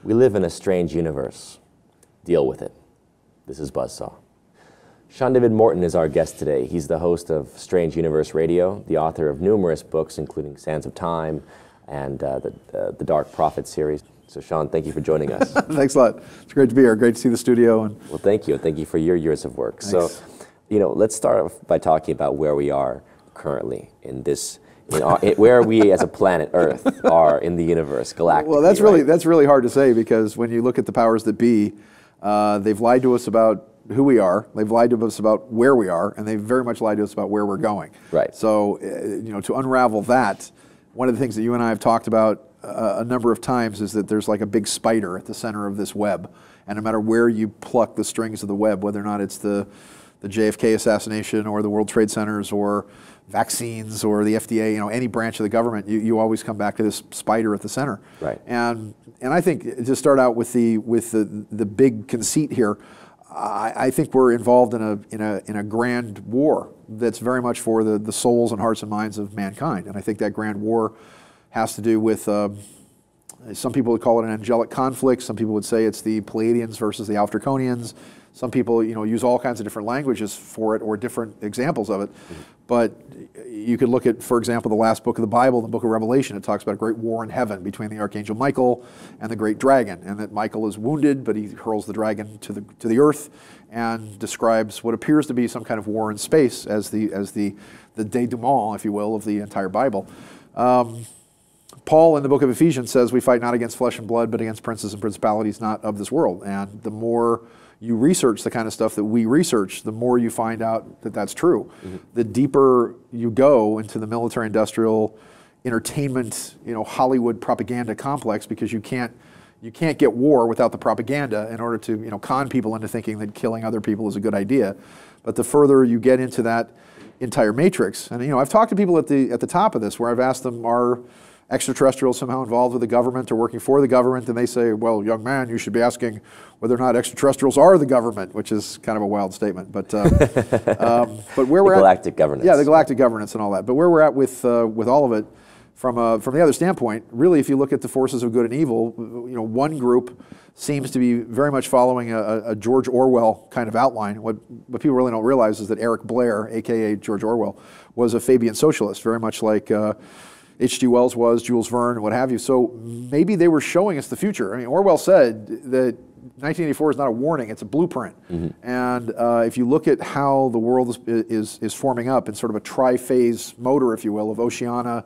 We live in a strange universe. Deal with it. This is Buzzsaw. Sean David Morton is our guest today. He's the host of Strange Universe Radio, the author of numerous books, including Sands of Time and the Dark Prophet series. So, Sean, thank you for joining us. Thanks a lot. It's great to be here. Great to see the studio. Well, thank you. Thank you for your years of work. Thanks. So, let's start off by talking about where we are currently in this. Where we as a planet Earth are in the universe, galactically. Well, that's really hard to say, because when you look at the powers that be, they've lied to us about who we are, they've lied to us about where we are, and they've very much lied to us about where we're going. Right. So, to unravel that, one of the things that you and I have talked about a number of times is that there's like a big spider at the center of this web, and no matter where you pluck the strings of the web, whether or not it's the JFK assassination or the World Trade Centers or vaccines or the FDA, any branch of the government, you always come back to this spider at the center. Right. And I think, to start out with the big conceit here, I think we're involved in a grand war that's very much for the souls and hearts and minds of mankind. And I think that grand war has to do with some people would call it an angelic conflict. Some people would say it's the Pleiadians versus the Alfdraconians. Some people, use all kinds of different languages for it or different examples of it. Mm-hmm. But you could look at, for example, the last book of the Bible, the book of Revelation. It talks about a great war in heaven between the archangel Michael and the great dragon, and that Michael is wounded, but he hurls the dragon to the earth, and describes what appears to be some kind of war in space as the denouement, if you will, of the entire Bible. Paul in the book of Ephesians says we fight not against flesh and blood, but against princes and principalities not of this world. And the more you research the kind of stuff that we research, the more you find out that that's true. Mm-hmm. The deeper you go into the military-industrial entertainment, Hollywood propaganda complex, because you can't get war without the propaganda in order to con people into thinking that killing other people is a good idea. But the further you get into that entire matrix, and I've talked to people at the top of this, where I've asked them, are extraterrestrials somehow involved with the government or working for the government? And they say, well, young man, you should be asking whether or not extraterrestrials are the government, which is kind of a wild statement. But where we're at, galactic governance. Yeah, the galactic governance and all that. But where we're at with all of it, from the other standpoint, really, if you look at the forces of good and evil, one group seems to be very much following a George Orwell kind of outline. What people really don't realize is that Eric Blair, aka George Orwell, was a Fabian socialist, very much like H.G. Wells was, Jules Verne, what have you. So maybe they were showing us the future. I mean, Orwell said that 1984 is not a warning, it's a blueprint. Mm-hmm. And if you look at how the world is forming up in sort of a tri-phase motor, if you will, of Oceania,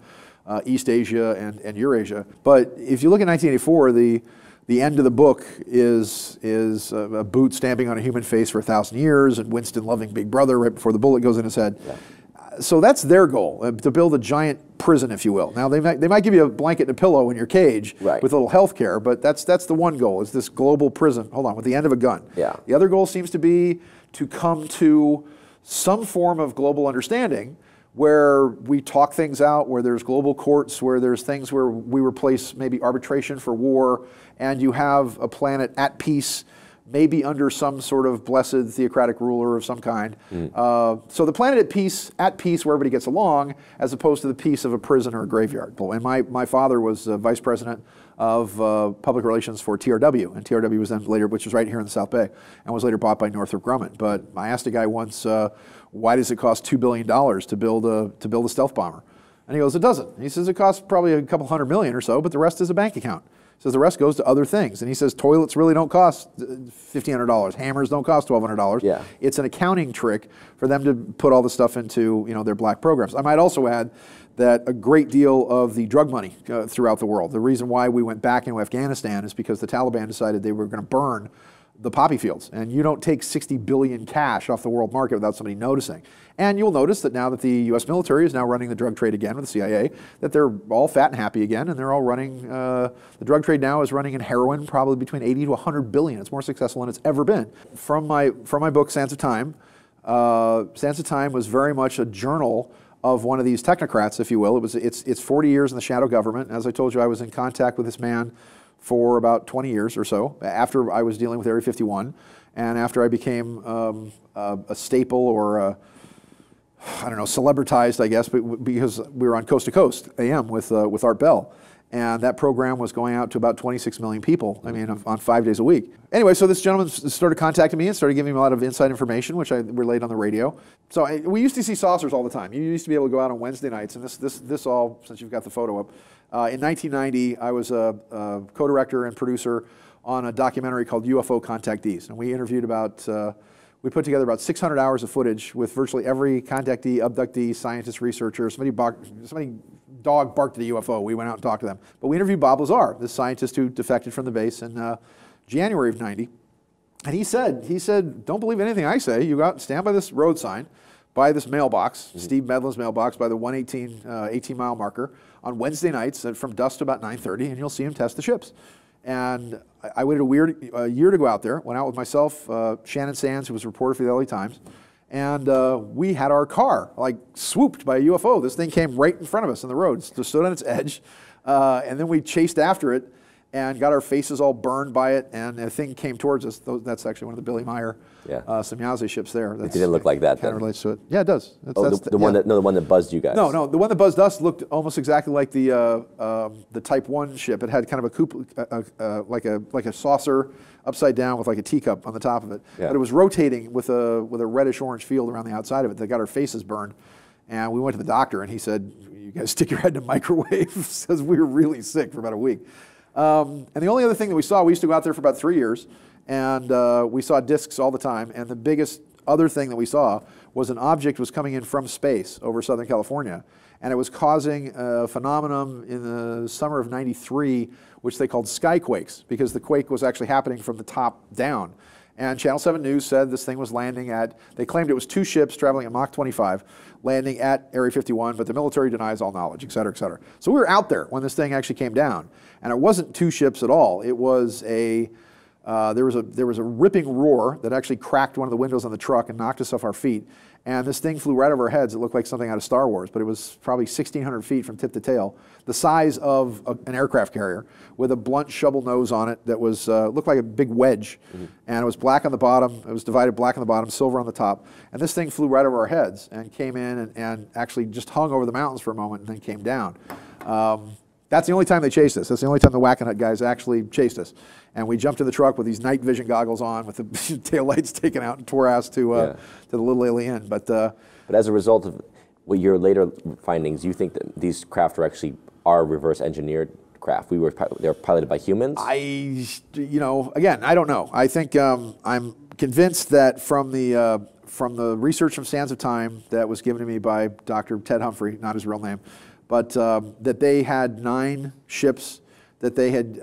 East Asia, and Eurasia. But if you look at 1984, the end of the book is a boot stamping on a human face for 1,000 years, and Winston loving Big Brother right before the bullet goes in his head. Yeah. So that's their goal, to build a giant prison, if you will. Now, they might give you a blanket and a pillow in your cage, right, with a little health care, but that's the one goal, is this global prison, with the end of a gun. Yeah. The other goal seems to be to come to some form of global understanding where we talk things out, where there's global courts, where there's things where we replace maybe arbitration for war, and you have a planet at peace, maybe under some sort of blessed theocratic ruler of some kind. Mm. So the planet at peace where everybody gets along, as opposed to the peace of a prison or a graveyard. And my father was vice president of public relations for TRW, and TRW was then later, which was right here in the South Bay, and was later bought by Northrop Grumman. But I asked a guy once, why does it cost $2 billion to build a stealth bomber? And he goes, it doesn't. He says it costs probably a couple $100 million or so, but the rest is a bank account. Says the rest goes to other things. And he says toilets really don't cost $1,500. Hammers don't cost $1,200. Yeah. It's an accounting trick for them to put all the stuff into their black programs. I might also add that a great deal of the drug money throughout the world, the reason why we went back into Afghanistan is because the Taliban decided they were going to burn the poppy fields. And you don't take 60 billion cash off the world market without somebody noticing. And you'll notice that now that the U.S. military is now running the drug trade again with the CIA, that they're all fat and happy again, and they're all running, the drug trade now is running in heroin probably between 80 to 100 billion. It's more successful than it's ever been. From my book, Sands of Time was very much a journal of one of these technocrats, if you will. It's 40 years in the shadow government. As I told you, I was in contact with this man for about 20 years or so, after I was dealing with Area 51, and after I became a staple or celebritized, I guess, but because we were on Coast to Coast AM with Art Bell. And that program was going out to about 26 million people, I mean, on 5 days a week. Anyway, so this gentleman started contacting me and started giving me a lot of inside information, which I relayed on the radio. So we used to see saucers all the time. You used to be able to go out on Wednesday nights, and this all, since you've got the photo up. In 1990, I was a co-director and producer on a documentary called UFO Contactees. And we interviewed we put together about 600 hours of footage with virtually every contactee, abductee, scientist, researcher. Somebody dog barked at a UFO. We went out and talked to them. But we interviewed Bob Lazar, this scientist who defected from the base in January of '90. And he said, don't believe anything I say. You go out and stand by this road sign, by this mailbox, Steve Medlin's mailbox, by the 18-mile marker on Wednesday nights from dusk to about 9:30, and you'll see him test the ships. And I waited a year to go out there. Went out with myself, Shannon Sands, who was a reporter for the LA Times, and we had our car like swooped by a UFO. This thing came right in front of us on the road, just stood on its edge, and then we chased after it and got our faces all burned by it, and the thing came towards us. That's actually one of the Billy Meyer Semyaze ships there. It didn't look like that. Kind of relates to it. Yeah, it does. The one that buzzed you guys. No, the one that buzzed us looked almost exactly like the Type 1 ship. It had kind of a coupe, like a saucer upside down with like a teacup on the top of it. Yeah. But it was rotating with a reddish orange field around the outside of it that got our faces burned. And we went to the doctor, and he said, "You guys stick your head in a microwave," because we were really sick for about a week. And the only other thing that we saw, we used to go out there for about 3 years, and we saw discs all the time. And the biggest other thing that we saw was an object was coming in from space over Southern California, and it was causing a phenomenon in the summer of '93, which they called skyquakes, because the quake was actually happening from the top down. And Channel 7 News said this thing was landing they claimed it was 2 ships traveling at Mach 25, landing at Area 51, but the military denies all knowledge, et cetera, et cetera. So we were out there when this thing actually came down. And it wasn't 2 ships at all. It was there was a ripping roar that actually cracked one of the windows on the truck and knocked us off our feet. And this thing flew right over our heads. It looked like something out of Star Wars, but it was probably 1,600 feet from tip to tail, the size of an aircraft carrier, with a blunt shovel nose on it that was looked like a big wedge. And it was black on the bottom. It was divided black on the bottom, silver on the top. And this thing flew right over our heads and came in and actually just hung over the mountains for a moment and then came down. That's the only time they chased us. That's the only time the Wackenhut guys actually chased us. And we jumped in the truck with these night vision goggles on, with the taillights taken out, and tore ass to the little alien. But as a result of what your later findings, you think that these craft are reverse engineered craft? They're piloted by humans? Again, I don't know. I think I'm convinced that from the research from Sands of Time that was given to me by Dr. Ted Humphrey, not his real name, but that they had 9 ships that they had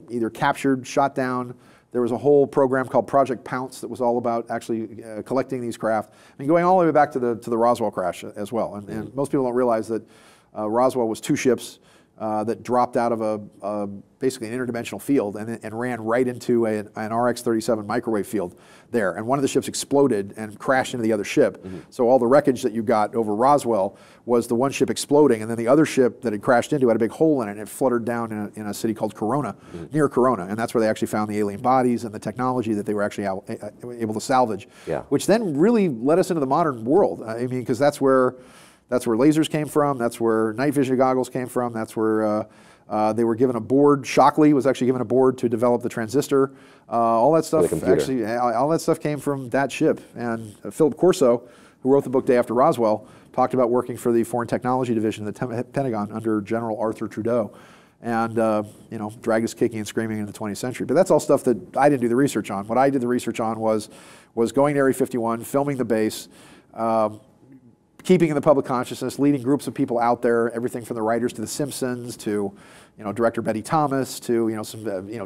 either captured, shot down. There was a whole program called Project Pounce that was all about actually collecting these craft, and going all the way back to the Roswell crash as well. And most people don't realize that Roswell was 2 ships that dropped out of basically an interdimensional field and ran right into an RX-37 microwave field there. And one of the ships exploded and crashed into the other ship. So all the wreckage that you got over Roswell was the one ship exploding, and then the other ship that had crashed into had a big hole in it, and it fluttered down in a city called Corona, near Corona. And that's where they actually found the alien bodies and the technology that they were actually able to salvage, which then really led us into the modern world. I mean, because that's where lasers came from. That's where night vision goggles came from. That's where they were given a board. Shockley was actually given a board to develop the transistor. All that stuff all that stuff came from that ship. And Philip Corso, who wrote the book Day After Roswell, talked about working for the Foreign Technology Division of the Pentagon under General Arthur Trudeau, and dragged us kicking and screaming into the 20th century. But that's all stuff that I didn't do the research on. What I did the research on was going to Area 51, filming the base, keeping in the public consciousness, leading groups of people out there, everything from the writers to The Simpsons to, director Betty Thomas to,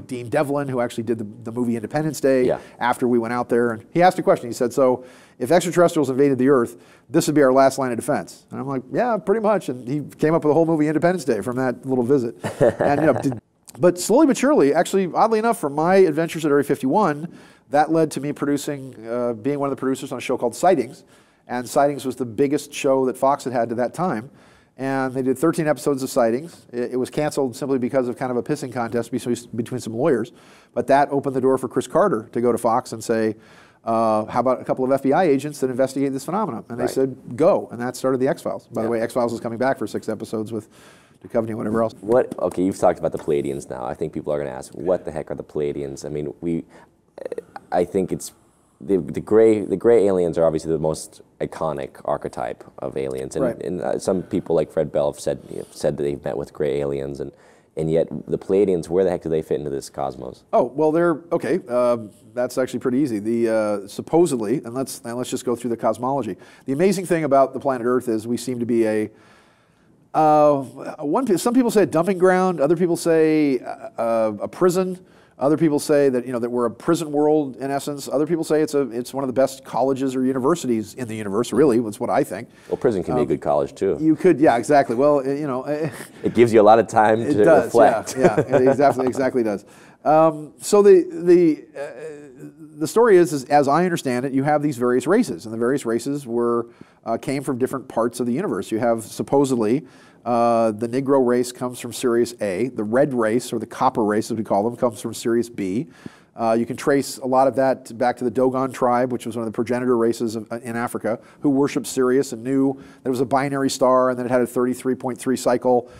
Dean Devlin, who actually did the movie Independence Day after we went out there. And he asked a question. He said, "So if extraterrestrials invaded the Earth, this would be our last line of defense." And I'm like, "Yeah, pretty much." And he came up with the whole movie Independence Day from that little visit. And, but slowly but surely, actually, oddly enough, from my adventures at Area 51, that led to me being one of the producers on a show called Sightings. And Sightings was the biggest show that Fox had to that time. And they did 13 episodes of Sightings. It was canceled simply because of kind of a pissing contest between some lawyers. But that opened the door for Chris Carter to go to Fox and say, how about a couple of FBI agents that investigate this phenomenon? And they said, go. And that started the X-Files. By the way, X-Files is coming back for 6 episodes with Duchovny, whatever else. Okay, you've talked about the Pleiadians now. I think people are going to ask, what the heck are the Pleiadians? I mean, I think it's the gray aliens are obviously the most iconic archetype of aliens, and, right. and some people like Fred Bell have said that they've met with gray aliens, and yet the Pleiadians, where the heck do they fit into this cosmos? Oh well, they're okay. That's actually pretty easy. The supposedly, and let's just go through the cosmology. The amazing thing about the planet Earth is we seem to be some people say a dumping ground. Other people say a prison. Other people say that that we're a prison world in essence. Other people say it's one of the best colleges or universities in the universe. Really, that's what I think. Well, prison can be a good college too. You could, yeah, exactly. Well, it gives you a lot of time to reflect. Yeah, it exactly does. So the story is, as I understand it, you have these various races, and the various races came from different parts of the universe. You have supposedly. The Negro race comes from Sirius A. The red race, or the copper race as we call them, comes from Sirius B. You can trace a lot of that back to the Dogon tribe, which was one of the progenitor races in Africa, who worshipped Sirius and knew that it was a binary star and that it had a 33.3 cycle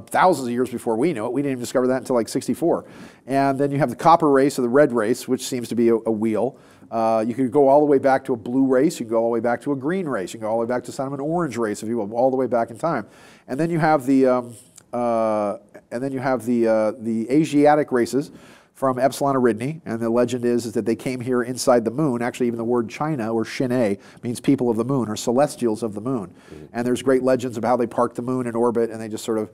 thousands of years before we knew it. We didn't even discover that until like 64. And then you have the copper race or the red race, which seems to be a wheel. You could go all the way back to a blue race. You can go all the way back to a green race. You can go all the way back to some an orange race, if you will, all the way back in time. And then you have the Asiatic races from Epsilon Eridani, and the legend is that they came here inside the moon. Actually, even the word China, or Shine, means people of the moon, or celestials of the moon. Mm-hmm. And there's great legends of how they parked the moon in orbit, and they just sort of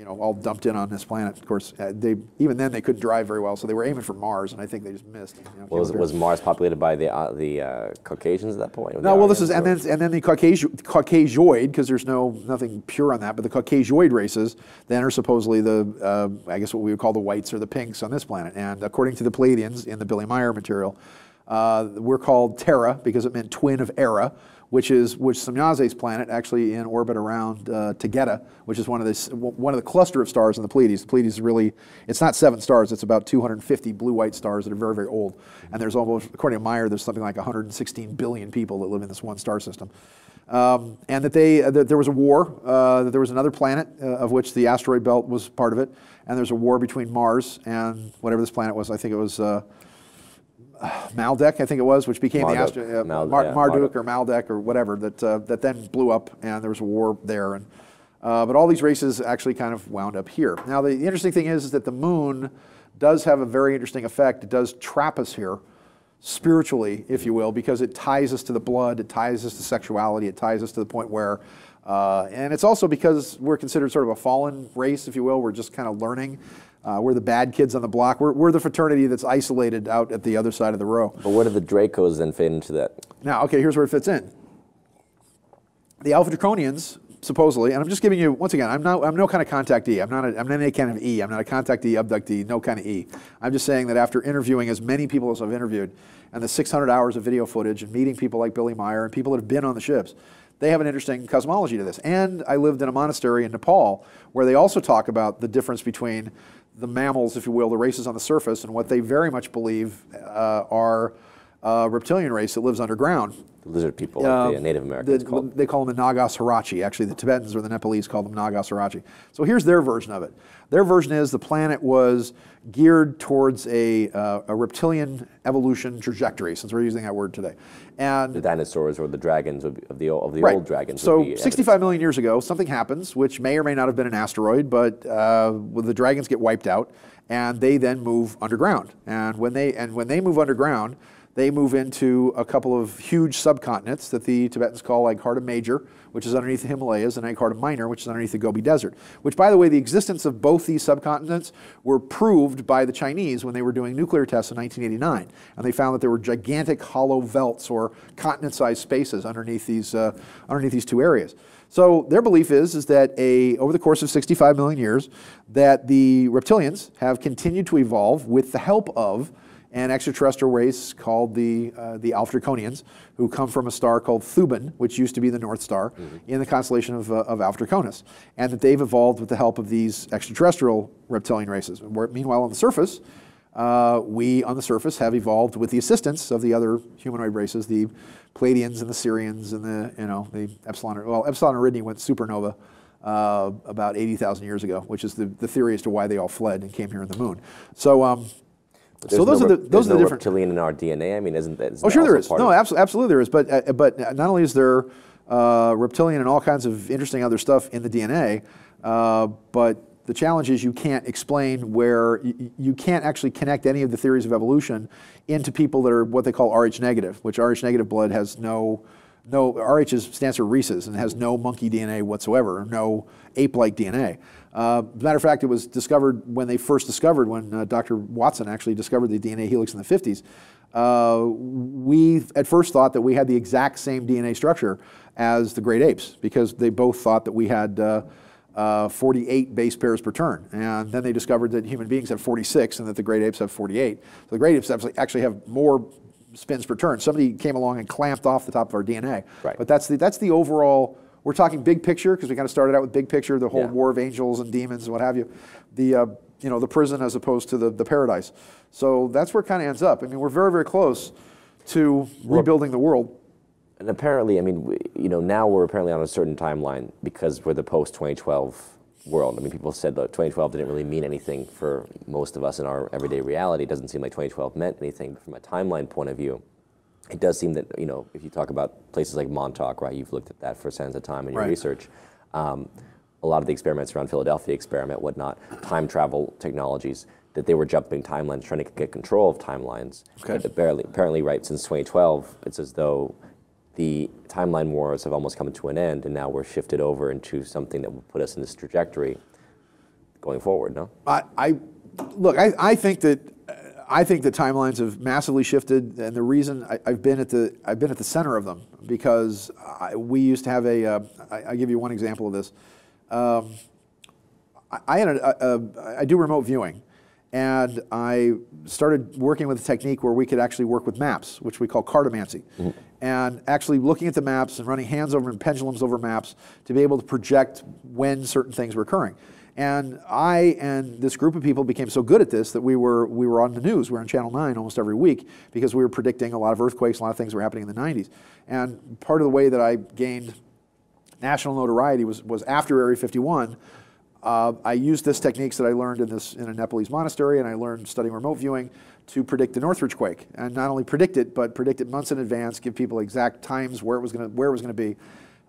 all dumped in on this planet. Of course, even then they couldn't drive very well, so they were aiming for Mars, and I think they just missed. Was Mars populated by the Caucasians at that point? No, well, this is and then the Caucasoid, because there's nothing pure on that, but the Caucasoid races then are supposedly the I guess what we would call the whites or the pinks on this planet. And according to the Pleiadians in the Billy Meyer material, we're called Terra because it meant twin of Era, which Semyaze's planet, actually in orbit around Tegeta, which is one of the cluster of stars in the Pleiades. The Pleiades is really, it's not 7 stars, it's about 250 blue-white stars that are very, very old. And there's almost, according to Meyer, there's something like 116 billion people that live in this one star system. And that there was a war, that there was another planet of which the asteroid belt was part of it, and there's a war between Mars and whatever this planet was. I think it was Maldek, I think it was, which became Marduk, Marduk or Maldek or whatever, that then blew up, and there was a war there. And but all these races actually kind of wound up here. Now, the interesting thing is that the moon does have a very interesting effect. It does trap us here spiritually, if you will, because it ties us to the blood, it ties us to sexuality, it ties us to the point where, and it's also because we're considered sort of a fallen race, if you will. We're just kind of learning. We're the bad kids on the block. We're the fraternity that's isolated out at the other side of the row. But where do the Dracos then fit into that? Now, okay, here's where it fits in. The Alpha Draconians, supposedly, and I'm just giving you, once again, I'm no kind of contactee. I'm not any kind of E. I'm not a contactee, abductee, no kind of E. I'm just saying that after interviewing as many people as I've interviewed, and the 600 hours of video footage, and meeting people like Billy Meyer and people that have been on the ships, they have an interesting cosmology to this. And I lived in a monastery in Nepal where they also talk about the difference between the mammals, if you will, the races on the surface, and what they very much believe are a reptilian race that lives underground. The lizard people, like the Native Americans called. They call them the Nagas Hirachi. Actually, the Tibetans or the Nepalese call them Nagas Hirachi. So here's their version of it. Their version is the planet was geared towards a reptilian evolution trajectory, since we're using that word today. And the dinosaurs or the dragons of the right. old dragons. So 65 million years ago, something happens, which may or may not have been an asteroid, but the dragons get wiped out, and they then move underground. And when they move underground, they move into a couple of huge subcontinents that the Tibetans call Agharta Major, which is underneath the Himalayas, and Agharta Minor, which is underneath the Gobi Desert. Which, by the way, the existence of both these subcontinents were proved by the Chinese when they were doing nuclear tests in 1989. And they found that there were gigantic hollow velts or continent-sized spaces underneath these two areas. So their belief is that over the course of 65 million years, that the reptilians have continued to evolve with the help of an extraterrestrial race called the Alpha Draconians, who come from a star called Thuban, which used to be the North Star, in the constellation of Alpha Draconis, and that they've evolved with the help of these extraterrestrial reptilian races. Meanwhile, on the surface, we on the surface have evolved with the assistance of the other humanoid races, the Pleiadians and the Sirians and the Epsilon. Well, Epsilon Eridani went supernova about 80,000 years ago, which is the theory as to why they all fled and came here on the moon. So, so those are the different reptilian in our DNA. I mean, isn't that? Oh, sure there is. No, absolutely there is. But not only is there reptilian and all kinds of interesting other stuff in the DNA, but the challenge is you can't explain where you can't actually connect any of the theories of evolution into people that are what they call Rh negative, which Rh negative blood has no Rh stands for rhesus and has no monkey DNA whatsoever, no ape-like DNA. As a matter of fact, it was discovered when they first discovered, when Dr. Watson actually discovered the DNA helix in the 50s. We at first thought that we had the exact same DNA structure as the great apes because they both thought that we had 48 base pairs per turn. And then they discovered that human beings have 46 and that the great apes have 48. So the great apes actually have more spins per turn. Somebody came along and clamped off the top of our DNA. Right. But that's the overall, we're talking big picture because we kind of started out with big picture, the whole war of angels and demons and what have you. The prison as opposed to the paradise. So that's where it kind of ends up. I mean, we're very, very close to rebuilding the world. And apparently, I mean, now we're apparently on a certain timeline because we're the post-2012 world. I mean, people said that 2012 didn't really mean anything for most of us in our everyday reality. It doesn't seem like 2012 meant anything. But from a timeline point of view, it does seem that, if you talk about places like Montauk, right, you've looked at that for sands of time in your research. A lot of the experiments around Philadelphia experiment, whatnot, time travel technologies, that they were jumping timelines, trying to get control of timelines. Okay. But apparently, right, since 2012, it's as though the timeline wars have almost come to an end, and now we're shifted over into something that will put us in this trajectory going forward. No, I think that timelines have massively shifted, and the reason I've been at the center of them because we used to have I'll give you one example of this. I do remote viewing. And I started working with a technique where we could actually work with maps, which we call cartomancy. Mm-hmm. And actually looking at the maps and running hands over and pendulums over maps to be able to project when certain things were occurring. And I and this group of people became so good at this that we were on the news. We were on Channel 9 almost every week because we were predicting a lot of earthquakes, a lot of things were happening in the 90s. And part of the way that I gained national notoriety was after Area 51. I used this techniques that I learned in a Nepalese monastery, and I learned studying remote viewing to predict the Northridge quake, and not only predict it, but predict it months in advance, give people exact times where it was going to be.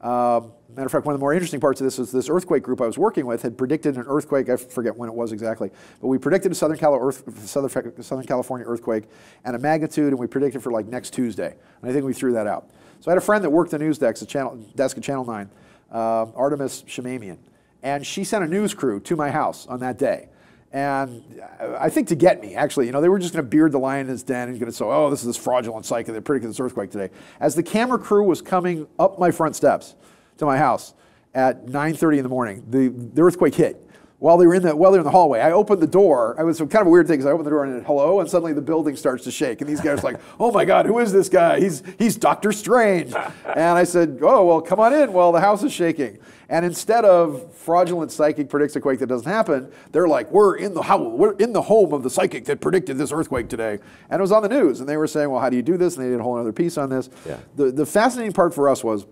Matter of fact, one of the more interesting parts of this was this earthquake group I was working with had predicted an earthquake. I forget when it was exactly, but we predicted a Southern California earthquake and a magnitude, and we predicted for like next Tuesday. And I think we threw that out. So I had a friend that worked the news desk at Channel 9, Artemis Shamamian. And she sent a news crew to my house on that day. And I think to get me, actually, they were just going to beard the lion in his den and going to say, oh, this is this fraudulent psychic that predicted this earthquake today. As the camera crew was coming up my front steps to my house at 9:30 in the morning, the earthquake hit. While they were in the hallway, I opened the door. It was kind of a weird thing because I opened the door and it, hello, and suddenly the building starts to shake. And these guys are like, oh my God, who is this guy? He's Dr. Strange. And I said, oh, well, come on in while the house is shaking. And instead of fraudulent psychic predicts a quake that doesn't happen, they're like, we're in the home of the psychic that predicted this earthquake today. And it was on the news. And they were saying, well, how do you do this? And they did a whole other piece on this. Yeah. The fascinating part for us was,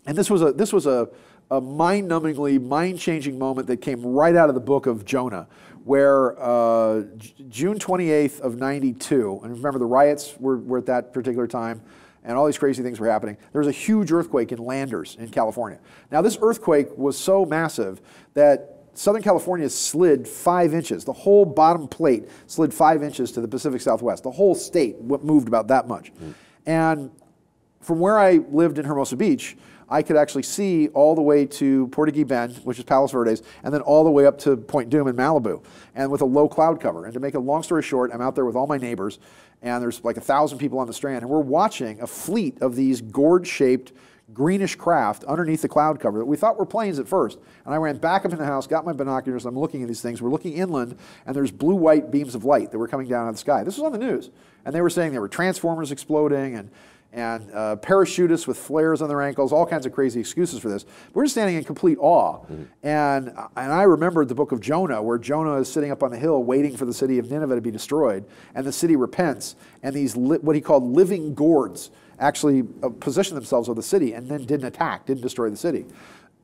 and this was a mind-numbingly, mind-changing moment that came right out of the book of Jonah, where June 28th of 92, and remember the riots were at that particular time, and all these crazy things were happening. There was a huge earthquake in Landers in California. Now this earthquake was so massive that Southern California slid 5 inches. The whole bottom plate slid 5 inches to the Pacific Southwest. The whole state moved about that much. Mm. And from where I lived in Hermosa Beach, I could actually see all the way to Portuguese Bend, which is Palos Verdes, and then all the way up to Point Doom in Malibu, and with a low cloud cover. And to make a long story short, I'm out there with all my neighbors, and there's like 1,000 people on the Strand, and we're watching a fleet of these gourd-shaped greenish craft underneath the cloud cover that we thought were planes at first. And I ran back up in the house, got my binoculars, I'm looking at these things. We're looking inland, and there's blue-white beams of light that were coming down out of the sky. This was on the news. And they were saying there were transformers exploding, and parachutists with flares on their ankles, all kinds of crazy excuses for this. We're just standing in complete awe. Mm-hmm. And I remembered the book of Jonah, where Jonah is sitting up on the hill waiting for the city of Nineveh to be destroyed, and the city repents, and these what he called living gourds actually positioned themselves over the city and then didn't attack, didn't destroy the city.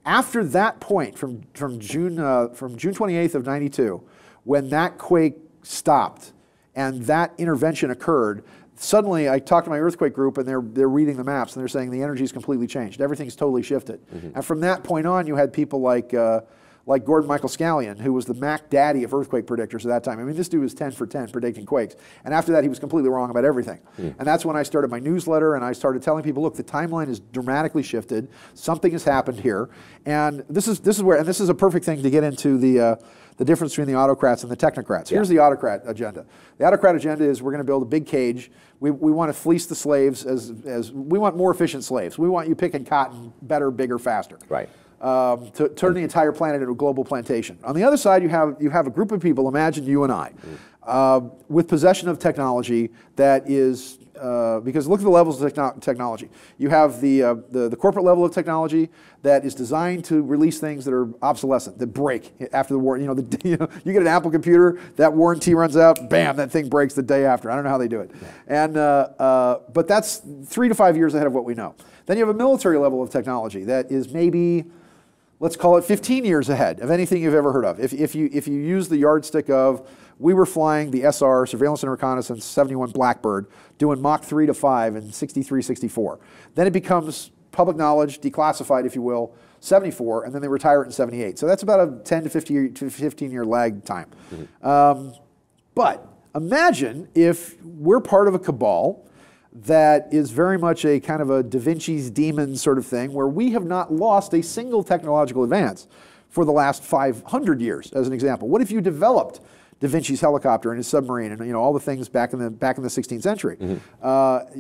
After that point, from June 28th of '92, when that quake stopped and that intervention occurred, suddenly I talked to my earthquake group, and they're reading the maps, and they're saying the energy's completely changed. Everything's totally shifted. And from that point on, you had people like Gordon Michael Scallion, who was the Mac Daddy of earthquake predictors at that time. I mean, this dude was 10 for 10 predicting quakes. And after that, he was completely wrong about everything. And that's when I started my newsletter, and I started telling people, look, the timeline is dramatically shifted. Something has happened here. And this is a perfect thing to get into the difference between the autocrats and the technocrats. Here's the autocrat agenda. The autocrat agenda is we're going to build a big cage. We want to fleece the slaves as we want more efficient slaves. We want you picking cotton better, bigger, faster. Right. To turn the entire planet into a global plantation. On the other side, you have a group of people, imagine you and I, with possession of technology that is, because look at the levels of technology. You have the corporate level of technology that is designed to release things that are obsolescent, that break after the war. You get an Apple computer, that warranty runs out, bam, that thing breaks the day after. I don't know how they do it. And, but that's 3 to 5 years ahead of what we know. Then you have a military level of technology that is maybe, let's call it 15 years ahead of anything you've ever heard of. If you use the yardstick of, we were flying the SR, Surveillance and Reconnaissance 71 Blackbird, doing Mach 3 to 5 in 63, 64. Then it becomes public knowledge, declassified if you will, 74, and then they retire it in 78. So that's about a 10 to 15 year lag time. But imagine if we're part of a cabal that is very much a kind of a Da Vinci's demon sort of thing, where we have not lost a single technological advance for the last 500 years, as an example. What if you developed Da Vinci's helicopter and his submarine and all the things back in the 16th century?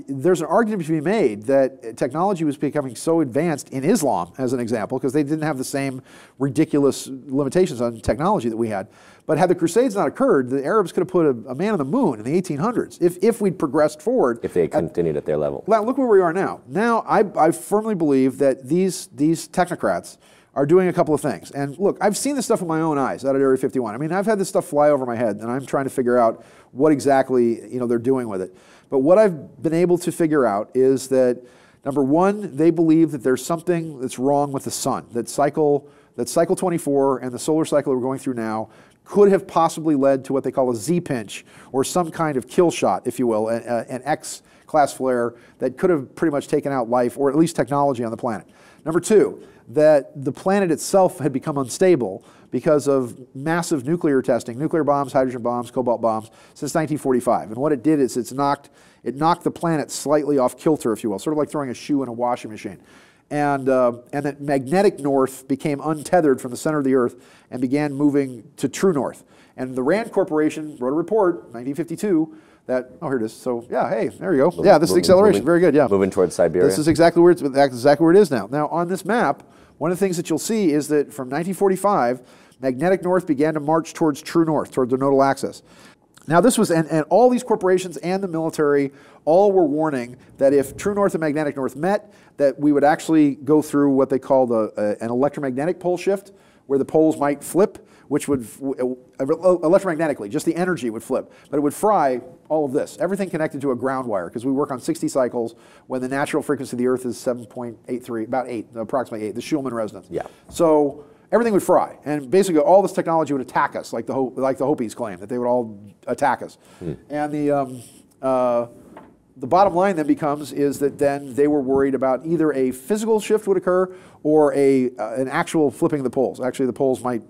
There's an argument to be made that technology was becoming so advanced in Islam, as an example, because they didn't have the same ridiculous limitations on technology that we had. But had the Crusades not occurred, the Arabs could have put a man on the moon in the 1800s if we'd progressed forward. If they had continued at their level. Well, look where we are now. Now, I firmly believe that these technocrats are doing a couple of things. And look, I've seen this stuff with my own eyes out at Area 51. I mean, I've had this stuff fly over my head, and I'm trying to figure out what exactly they're doing with it. But what I've been able to figure out is that, number one, they believe that there's something that's wrong with the sun, that cycle 24 and the solar cycle we're going through now could have possibly led to what they call a Z-pinch, or some kind of kill shot, if you will, an X-class flare that could have pretty much taken out life, or at least technology on the planet. Number two, that the planet itself had become unstable because of massive nuclear testing, nuclear bombs, hydrogen bombs, cobalt bombs, since 1945. And what it did is it knocked the planet slightly off kilter, if you will, sort of like throwing a shoe in a washing machine. And that magnetic north became untethered from the center of the Earth and began moving to true north. And the RAND Corporation wrote a report, 1952, that, oh, here it is. So, yeah, hey, there you go. Yeah, this is the acceleration. Very good, yeah. Moving towards Siberia. This is exactly where it is now. Now, on this map, one of the things that you'll see is that from 1945, magnetic north began to march towards true north, toward the nodal axis. Now this was, and all these corporations and the military all were warning that if true north and magnetic north met, that we would actually go through what they called an electromagnetic pole shift, where the poles might flip, which would, electromagnetically, just the energy would flip, but it would fry all of this. Everything connected to a ground wire, because we work on 60 cycles when the natural frequency of the Earth is 7.83, about 8, approximately 8, the Schulman resonance. Yeah. So everything would fry, and basically all this technology would attack us, like the Hopis claim, that they would all attack us. And the bottom line then becomes is that then they were worried about either a physical shift would occur or an actual flipping of the poles. Actually, the poles might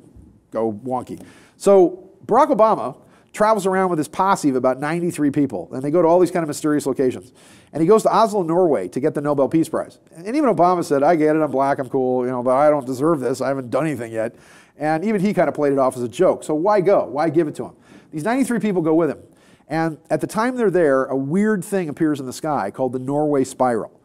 go wonky. So Barack Obama travels around with his posse of about 93 people, and they go to all these kind of mysterious locations. And he goes to Oslo, Norway to get the Nobel Peace Prize. And even Obama said, I get it, I'm black, I'm cool, but I don't deserve this, I haven't done anything yet. And even he kind of played it off as a joke. So why go? Why give it to him? These 93 people go with him. And at the time they're there, a weird thing appears in the sky called the Norway Spiral.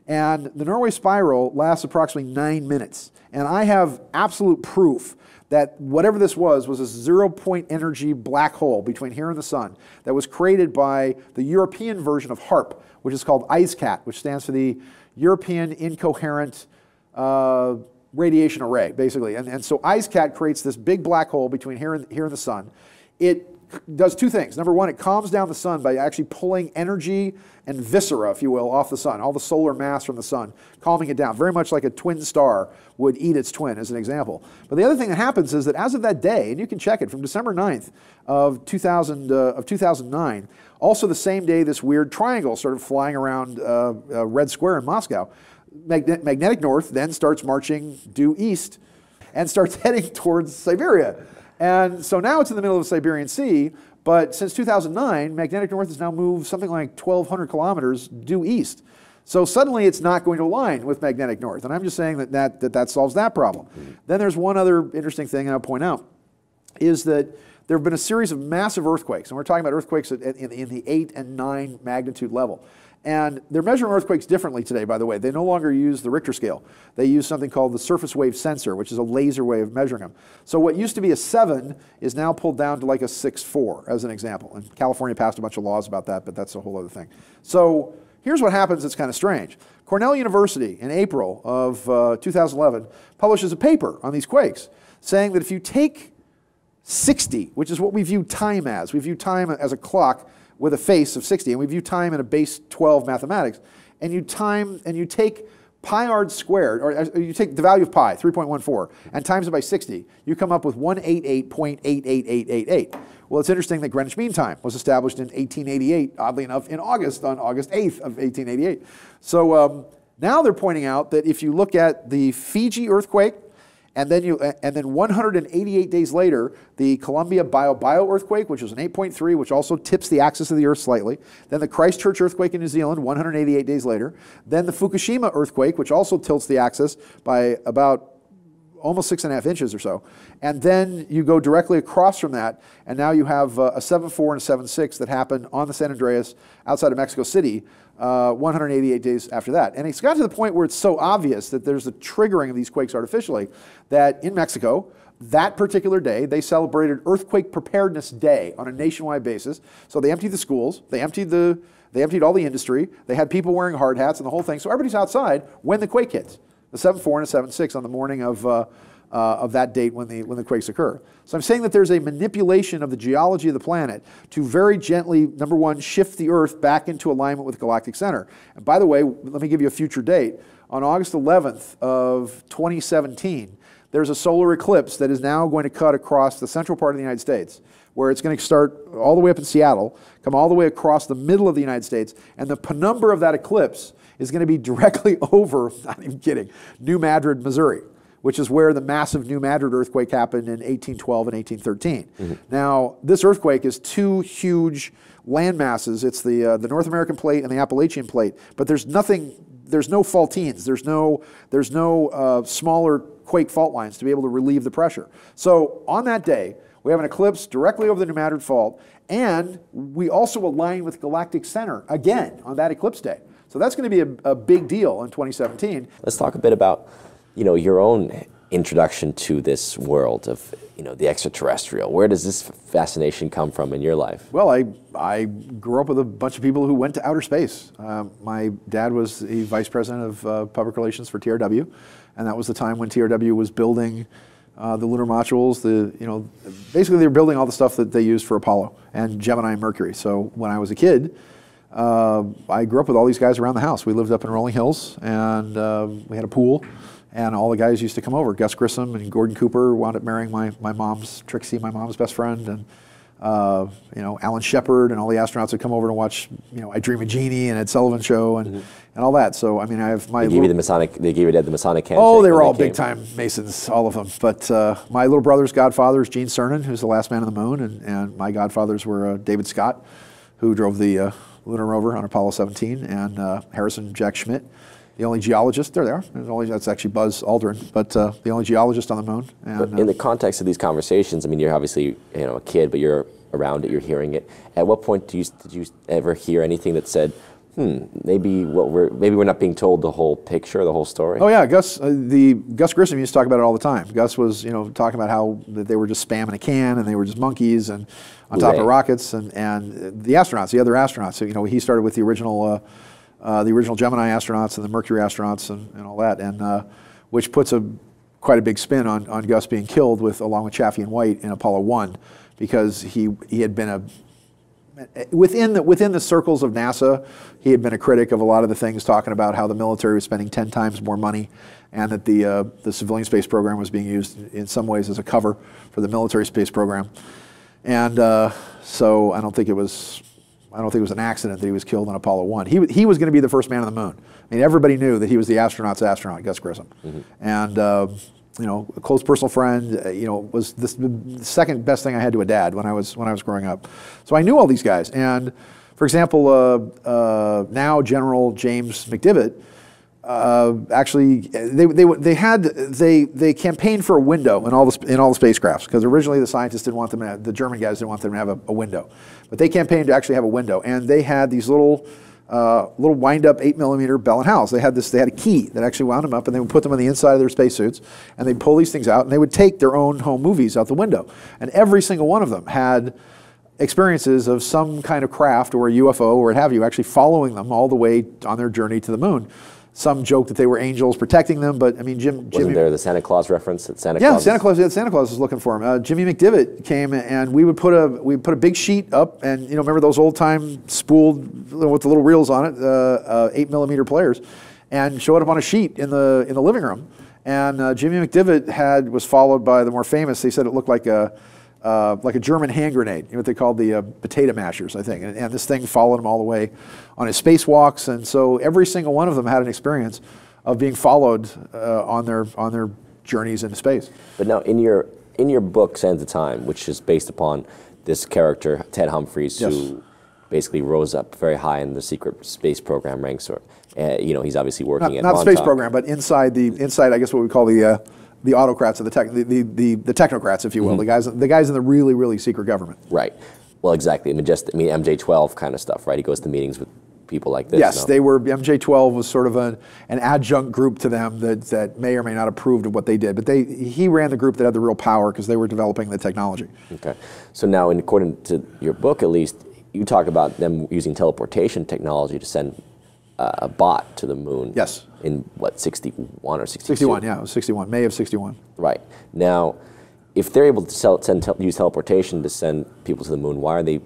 And the Norway Spiral lasts approximately 9 minutes. And I have absolute proof that whatever this was a 0-point energy black hole between here and the sun that was created by the European version of HAARP, which is called IceCat, which stands for the European Incoherent Radiation Array, basically. And so IceCat creates this big black hole between here and the sun. It does two things. Number one, it calms down the sun by actually pulling energy and viscera, if you will, off the sun, all the solar mass from the sun, calming it down, very much like a twin star would eat its twin, as an example. But the other thing that happens is that as of that day, and you can check it, from December 9th of 2009, also the same day this weird triangle started flying around Red Square in Moscow, magnetic north then starts marching due east and starts heading towards Siberia. And so now it's in the middle of the Siberian Sea, but since 2009, magnetic north has now moved something like 1,200 kilometers due east. So suddenly it's not going to align with magnetic north. And I'm just saying that solves that problem. Then there's one other interesting thing I'll point out, is that there have been a series of massive earthquakes, and we're talking about earthquakes in the 8 and 9 magnitude level. And they're measuring earthquakes differently today, by the way. They no longer use the Richter scale. They use something called the surface wave sensor, which is a laser way of measuring them. So what used to be a 7 is now pulled down to like a 6.4, as an example. And California passed a bunch of laws about that, but that's a whole other thing. So here's what happens that's kind of strange. Cornell University, in April of 2011, publishes a paper on these quakes, saying that if you take 60, which is what we view time as, we view time as a clock with a face of 60, and we view time in a base 12 mathematics, and you take pi r squared, or you take the value of pi, 3.14, and times it by 60, you come up with 188.88888. Well, it's interesting that Greenwich Mean Time was established in 1888, oddly enough, in August, on August 8th of 1888. So now they're pointing out that if you look at the Fiji earthquake, and then 188 days later, the Columbia Bio earthquake, which was an 8.3, which also tips the axis of the Earth slightly. Then the Christchurch earthquake in New Zealand, 188 days later. Then the Fukushima earthquake, which also tilts the axis by about almost 6.5 inches or so. And then you go directly across from that, and now you have a 7.4 and a 7.6 that happened on the San Andreas outside of Mexico City, 188 days after that. And it's gotten to the point where it's so obvious that there's a triggering of these quakes artificially that in Mexico, that particular day, they celebrated Earthquake Preparedness Day on a nationwide basis. So they emptied the schools, they emptied all the industry, they had people wearing hard hats and the whole thing. So everybody's outside when the quake hits, the 7.4 and a 7.6 on the morning of that date when the quakes occur. So I'm saying that there's a manipulation of the geology of the planet to very gently, number one, shift the Earth back into alignment with the galactic center. And by the way, let me give you a future date. On August 11th of 2017, there's a solar eclipse that is now going to cut across the central part of the United States, where it's going to start all the way up in Seattle, come all the way across the middle of the United States, and the penumbra of that eclipse is going to be directly over, not even kidding, New Madrid, Missouri, which is where the massive New Madrid earthquake happened in 1812 and 1813. Mm-hmm. Now, this earthquake is two huge land masses. It's the North American plate and the Appalachian plate, but there's no faultines. There's no smaller quake fault lines to be able to relieve the pressure. So on that day, we have an eclipse directly over the New Madrid Fault, and we also align with galactic center again on that eclipse day. So that's going to be a big deal in 2017. Let's talk a bit about your own introduction to this world of the extraterrestrial. Where does this fascination come from in your life? Well, I grew up with a bunch of people who went to outer space. My dad was the vice president of public relations for TRW, and that was the time when TRW was building the lunar modules. Basically they were building all the stuff that they used for Apollo and Gemini and Mercury. So when I was a kid, I grew up with all these guys around the house. We lived up in Rolling Hills, and we had a pool. And all the guys used to come over. Gus Grissom and Gordon Cooper wound up marrying my mom's, Trixie, my mom's best friend, and Alan Shepard, and all the astronauts would come over to watch, I Dream of Jeannie and Ed Sullivan Show and all that. So I mean, I have my. They gave your dad the Masonic handshake. Oh, they were all big time Masons, all of them. But my little brother's godfather is Gene Cernan, who's the last man on the moon, and my godfathers were David Scott, who drove the lunar rover on Apollo 17, and Harrison Jack Schmitt. The only geologist, there they are. That's actually Buzz Aldrin, but the only geologist on the moon. And, but in the context of these conversations, I mean, you're obviously a kid, but you're around it, you're hearing it. At what point did you ever hear anything that said, maybe we're not being told the whole picture, the whole story? Oh yeah, Gus Grissom used to talk about it all the time. Gus was talking about how that they were just spamming a can and they were just monkeys and on top of rockets and the astronauts, the other astronauts. So, he started with the original Gemini astronauts and the Mercury astronauts and all that, and which puts quite a big spin on Gus being killed along with Chaffee and White in Apollo 1, because he had been within the circles of NASA, he had been a critic of a lot of the things, talking about how the military was spending 10 times more money, and that the civilian space program was being used in some ways as a cover for the military space program. And so I don't think it was an accident that he was killed on Apollo 1. He was going to be the first man on the moon. I mean, everybody knew that he was the astronaut's astronaut, Gus Grissom. And you know, a close personal friend, you know, was the second best thing I had to a dad when I was growing up. So I knew all these guys. And for example, now General James McDivitt, actually, they campaigned for a window in all the spacecrafts, because originally the scientists didn't want them to have, the German guys didn't want them to have a window, but they campaigned to actually have a window, and they had these little wind-up 8mm Bell and Howells. They had a key that actually wound them up, and they would put them on the inside of their spacesuits, and they'd pull these things out, and they would take their own home movies out the window, and every single one of them had experiences of some kind of craft or a UFO or what have you, actually following them all the way on their journey to the moon. Some joke that they were angels protecting them, but I mean, Wasn't there the Santa Claus reference that Santa Claus? Yeah, Santa Claus was looking for him. Jimmy McDivitt came, and we would put a big sheet up, and you know, remember those old time spooled with the little reels on it, 8mm players, and show it up on a sheet in the living room. And Jimmy McDivitt was followed by the more famous. They said it looked like a German hand grenade, you know what they called the potato mashers, I think. And this thing followed him all the way on his spacewalks, and so every single one of them had an experience of being followed on their journeys into space. But now, in your book, Sands of Time, which is based upon this character, Ted Humphries, who basically rose up very high in the secret space program ranks, or you know, he's obviously working at not Montauk. Space program, but inside I guess what we call the autocrats of the technocrats, if you will, the guys in the really, really secret government. Right. Well, exactly. I mean, MJ-12 kind of stuff, right? He goes to meetings with people like this. Yes, they were. MJ-12 was sort of an adjunct group to them that may or may not approved of what they did, but he ran the group that had the real power because they were developing the technology. Okay. So now, according to your book, at least, you talk about them using teleportation technology to send a bot to the moon. Yes. In what, 61 or 62? 61, yeah, it was 61, May of 61. Right. Now, if they're able to use teleportation to send people to the moon, why are they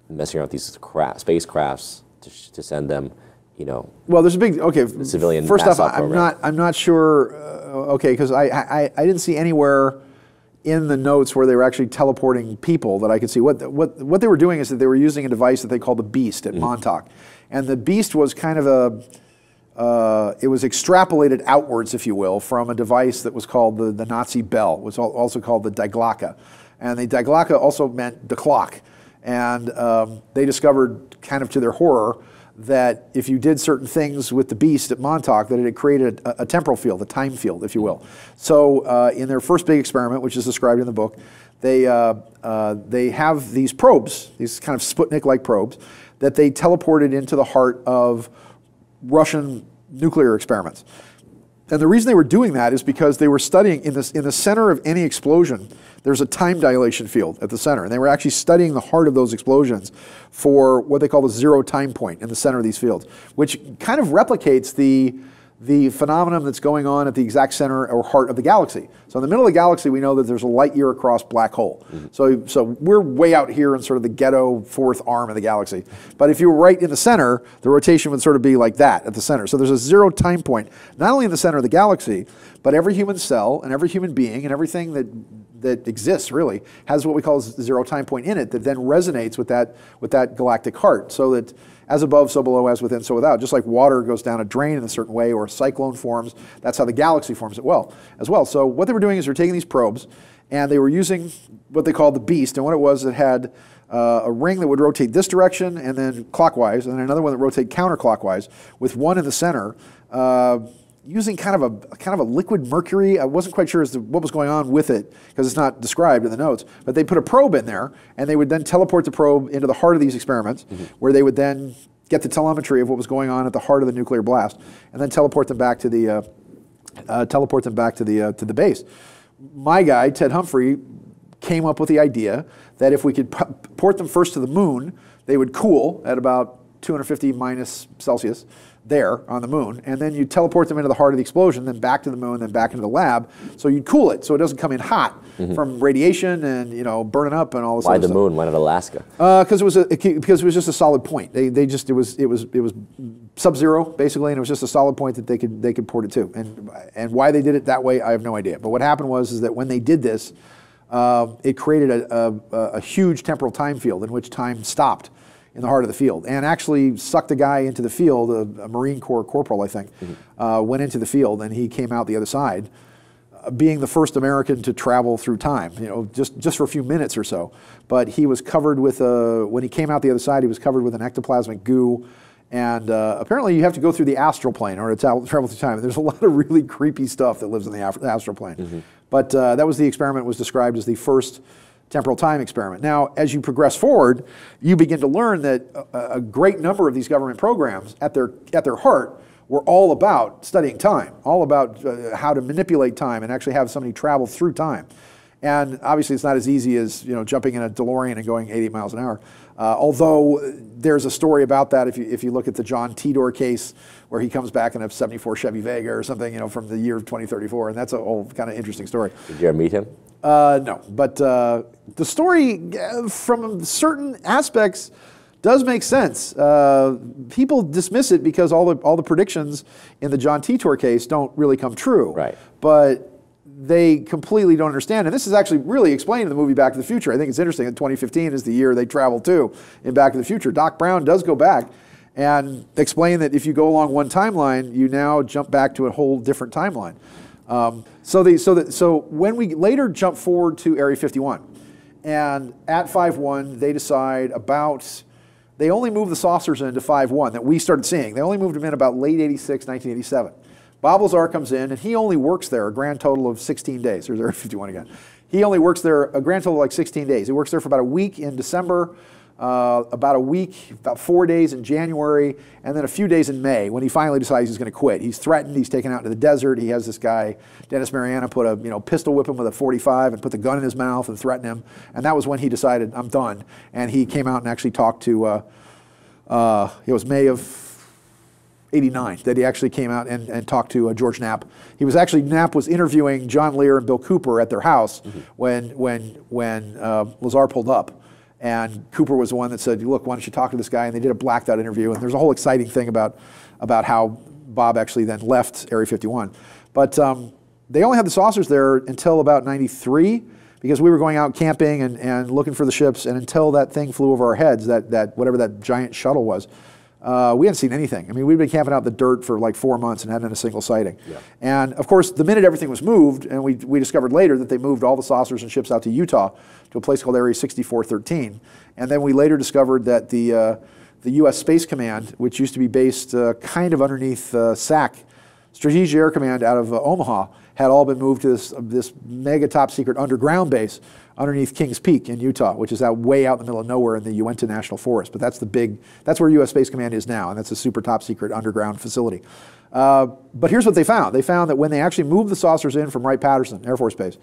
messing around with these spacecrafts to send them, you know? Well, there's a big, civilian first off, program. I'm not sure, because I didn't see anywhere in the notes where they were actually teleporting people that I could see. What they were doing is that they were using a device that they called the Beast at Montauk. And the Beast was kind of it was extrapolated outwards, if you will, from a device that was called the Nazi bell, was also called the Die Glocke. And the Die Glocke also meant the clock. And they discovered, kind of to their horror, that if you did certain things with the Beast at Montauk, that it had created a temporal field, a time field, if you will. So in their first big experiment, which is described in the book, they have these probes, these kind of Sputnik-like probes, that they teleported into the heart of Russian nuclear experiments. And the reason they were doing that is because they were studying, in the center of any explosion, there's a time dilation field at the center. And they were actually studying the heart of those explosions for what they call the zero time point in the center of these fields, which kind of replicates the phenomenon that's going on at the exact center or heart of the galaxy. So in the middle of the galaxy, we know that there's a light year across black hole. So we're way out here in sort of the ghetto fourth arm of the galaxy. But if you were right in the center, the rotation would sort of be like that at the center. So there's a zero time point, not only in the center of the galaxy, but every human cell and every human being and everything that exists really has what we call a zero time point in it that then resonates with that galactic heart, so that as above, so below, as within, so without. Just like water goes down a drain in a certain way, or a cyclone forms, that's how the galaxy forms as well. So what they were doing is they're taking these probes, and they were using what they called the Beast. And what it was, it had a ring that would rotate this direction, and then clockwise, and then another one that rotated counterclockwise, with one in the center, using kind of a liquid mercury. I wasn't quite sure as to what was going on with it, because it's not described in the notes. But they put a probe in there, and they would then teleport the probe into the heart of these experiments, where they would then get the telemetry of what was going on at the heart of the nuclear blast, and then teleport them back to the to the base. My guy, Ted Humphrey, came up with the idea that if we could port them first to the moon, they would cool at about 250 minus Celsius. there on the moon, and then you teleport them into the heart of the explosion, then back to the moon, then back into the lab. So you cool it so it doesn't come in hot from radiation and burning up and all this. Why the moon? Why not Alaska? Because it was just a solid point. It was sub-zero basically, and it was just a solid point that they could port it to. And why they did it that way, I have no idea. But what happened is that when they did this, it created a huge temporal time field in which time stopped in the heart of the field, and actually sucked a guy into the field, a Marine Corps corporal, I think, went into the field, and he came out the other side, being the first American to travel through time, just for a few minutes or so. But he was covered with when he came out the other side, he was covered with an ectoplasmic goo, and apparently you have to go through the astral plane or to travel through time. There's a lot of really creepy stuff that lives in the astral plane. But that was the experiment was described as the first temporal time experiment. Now, as you progress forward, you begin to learn that a great number of these government programs at their heart were all about studying time, all about how to manipulate time and actually have somebody travel through time. And obviously it's not as easy as jumping in a DeLorean and going 80 miles an hour. Although there's a story about that if you look at the John Tidor case where he comes back in a 74 Chevy Vega or something from the year of 2034, and that's a whole kind of interesting story. Did you ever meet him? No, but the story from certain aspects does make sense. People dismiss it because all the predictions in the John Titor case don't really come true. Right. But they completely don't understand. And this is actually really explained in the movie Back to the Future. I think it's interesting that 2015 is the year they travel to in Back to the Future. Doc Brown does go back and explain that if you go along one timeline, you now jump back to a whole different timeline. So when we later jump forward to Area 51, and at 5-1, they decide they only moved the saucers into 5-1 that we started seeing. They only moved them in about late 86, 1987. Bob Lazar comes in, and he only works there a grand total of 16 days. There's Area 51 again. He only works there a grand total of like 16 days. He works there for about a week in December, about 4 days in January, and then a few days in May when he finally decides he's going to quit. He's threatened. He's taken out into the desert. He has this guy, Dennis Mariana, put a pistol whip him with a .45 and put the gun in his mouth and threaten him. And that was when he decided, I'm done. And he came out and actually talked to, it was May of '89 that he actually came out and talked to George Knapp. Knapp was interviewing John Lear and Bill Cooper at their house when Lazar pulled up. And Cooper was the one that said, look, why don't you talk to this guy? And they did a blacked out interview. And there's a whole exciting thing about how Bob actually then left Area 51. But they only had the saucers there until about '93 because we were going out camping and looking for the ships. And until that thing flew over our heads, whatever that giant shuttle was, we hadn't seen anything. I mean, we'd been camping out in the dirt for like 4 months and hadn't had a single sighting. Yeah. And of course, the minute everything was moved, and we discovered later that they moved all the saucers and ships out to Utah to a place called Area 6413. And then we later discovered that the U.S. Space Command, which used to be based kind of underneath SAC, Strategic Air Command out of Omaha, had all been moved to this mega top secret underground base underneath Kings Peak in Utah, which is way out in the middle of nowhere in the Uinta National Forest. But that's where U.S. Space Command is now, and that's a super top secret underground facility. But here's what they found. They found that when they actually moved the saucers in from Wright-Patterson Air Force Base,